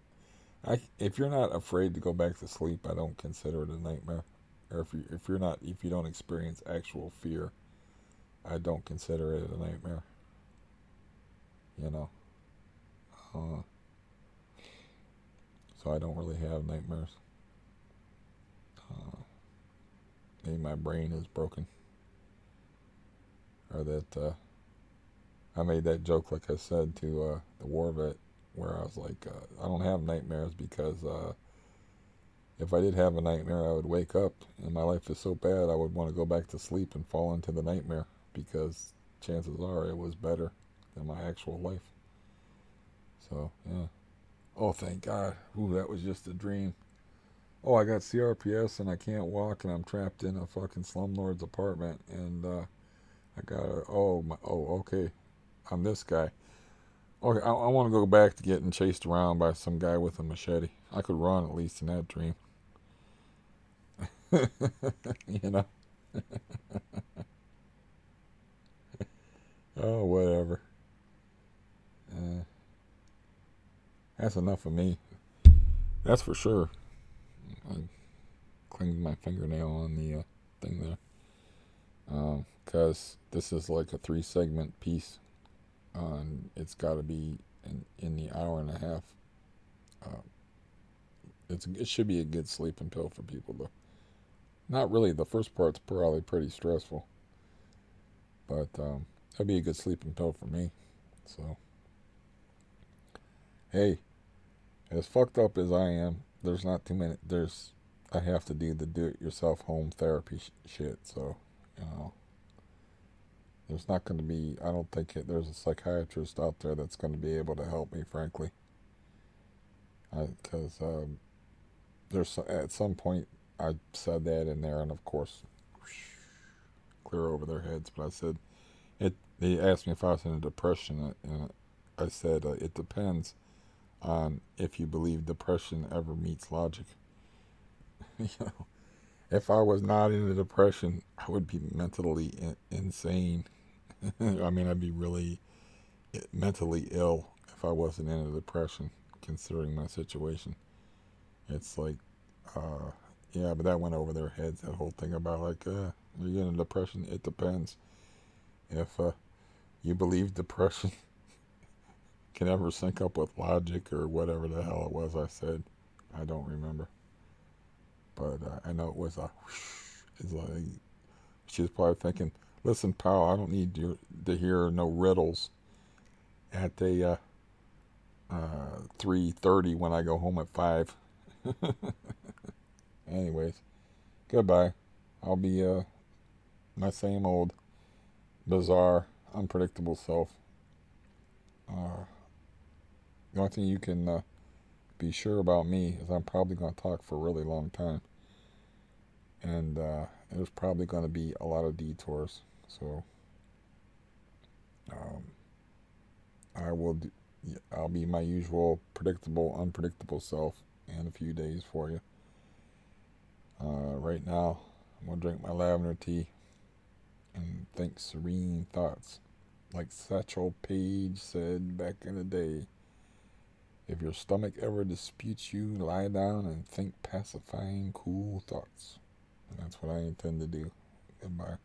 If you're not afraid to go back to sleep, I don't consider it a nightmare. Or if you don't experience actual fear, I don't consider it a nightmare. You know. Uh, so I don't really have nightmares. Uh, Maybe my brain is broken, or that I made that joke, like I said, to the war vet, where I was like, I don't have nightmares because if I did have a nightmare, I would wake up, and my life is so bad, I would want to go back to sleep and fall into the nightmare, because chances are it was better than my actual life. So, yeah. Oh, thank God. Ooh, that was just a dream. Oh, I got CRPS and I can't walk and I'm trapped in a fucking slumlord's apartment and I gotta. Okay. I'm this guy. Okay, I want to go back to getting chased around by some guy with a machete. I could run at least in that dream. You know? Oh, whatever. Uh, that's enough of me. That's for sure. I clinged my fingernail on the thing there. Because this is like a 3 segment piece. And it's got to be in the hour and a half. Uh, it should be a good sleeping pill for people, though. Not really. The first part's probably pretty stressful. But that'd be a good sleeping pill for me. So, hey, as fucked up as I am, there's not too many. I have to do the do-it-yourself home therapy shit. So, you know, there's not going to be. I don't think there's a psychiatrist out there that's going to be able to help me, frankly. Because there's at some point I said that in there, and of course, clear over their heads. But I said it. They asked me if I was in a depression, and I said it depends on if you believe depression ever meets logic. You know, If I was not in a depression, I would be mentally insane. I mean, I'd be really mentally ill if I wasn't in a depression, considering my situation. It's like, uh, yeah, but that went over their heads. That whole thing about like, you're in a depression. It depends. If you believe depression can ever sync up with logic or whatever the hell it was I said, I don't remember. But I know it was a. It's like she was probably thinking, "Listen, pal, I don't need you to hear no riddles at the 3:30 when I go home at 5." Anyways, goodbye. I'll be my same old bizarre, unpredictable self. Uh, the only thing you can be sure about me is I'm probably going to talk for a really long time, and there's probably going to be a lot of detours. So um, I will. I'll be my usual predictable, unpredictable self in a few days for you. Right now, I'm gonna drink my lavender tea and think serene thoughts. Like Satchel Paige said back in the day, if your stomach ever disputes you, lie down and think pacifying, cool thoughts. And that's what I intend to do. Goodbye.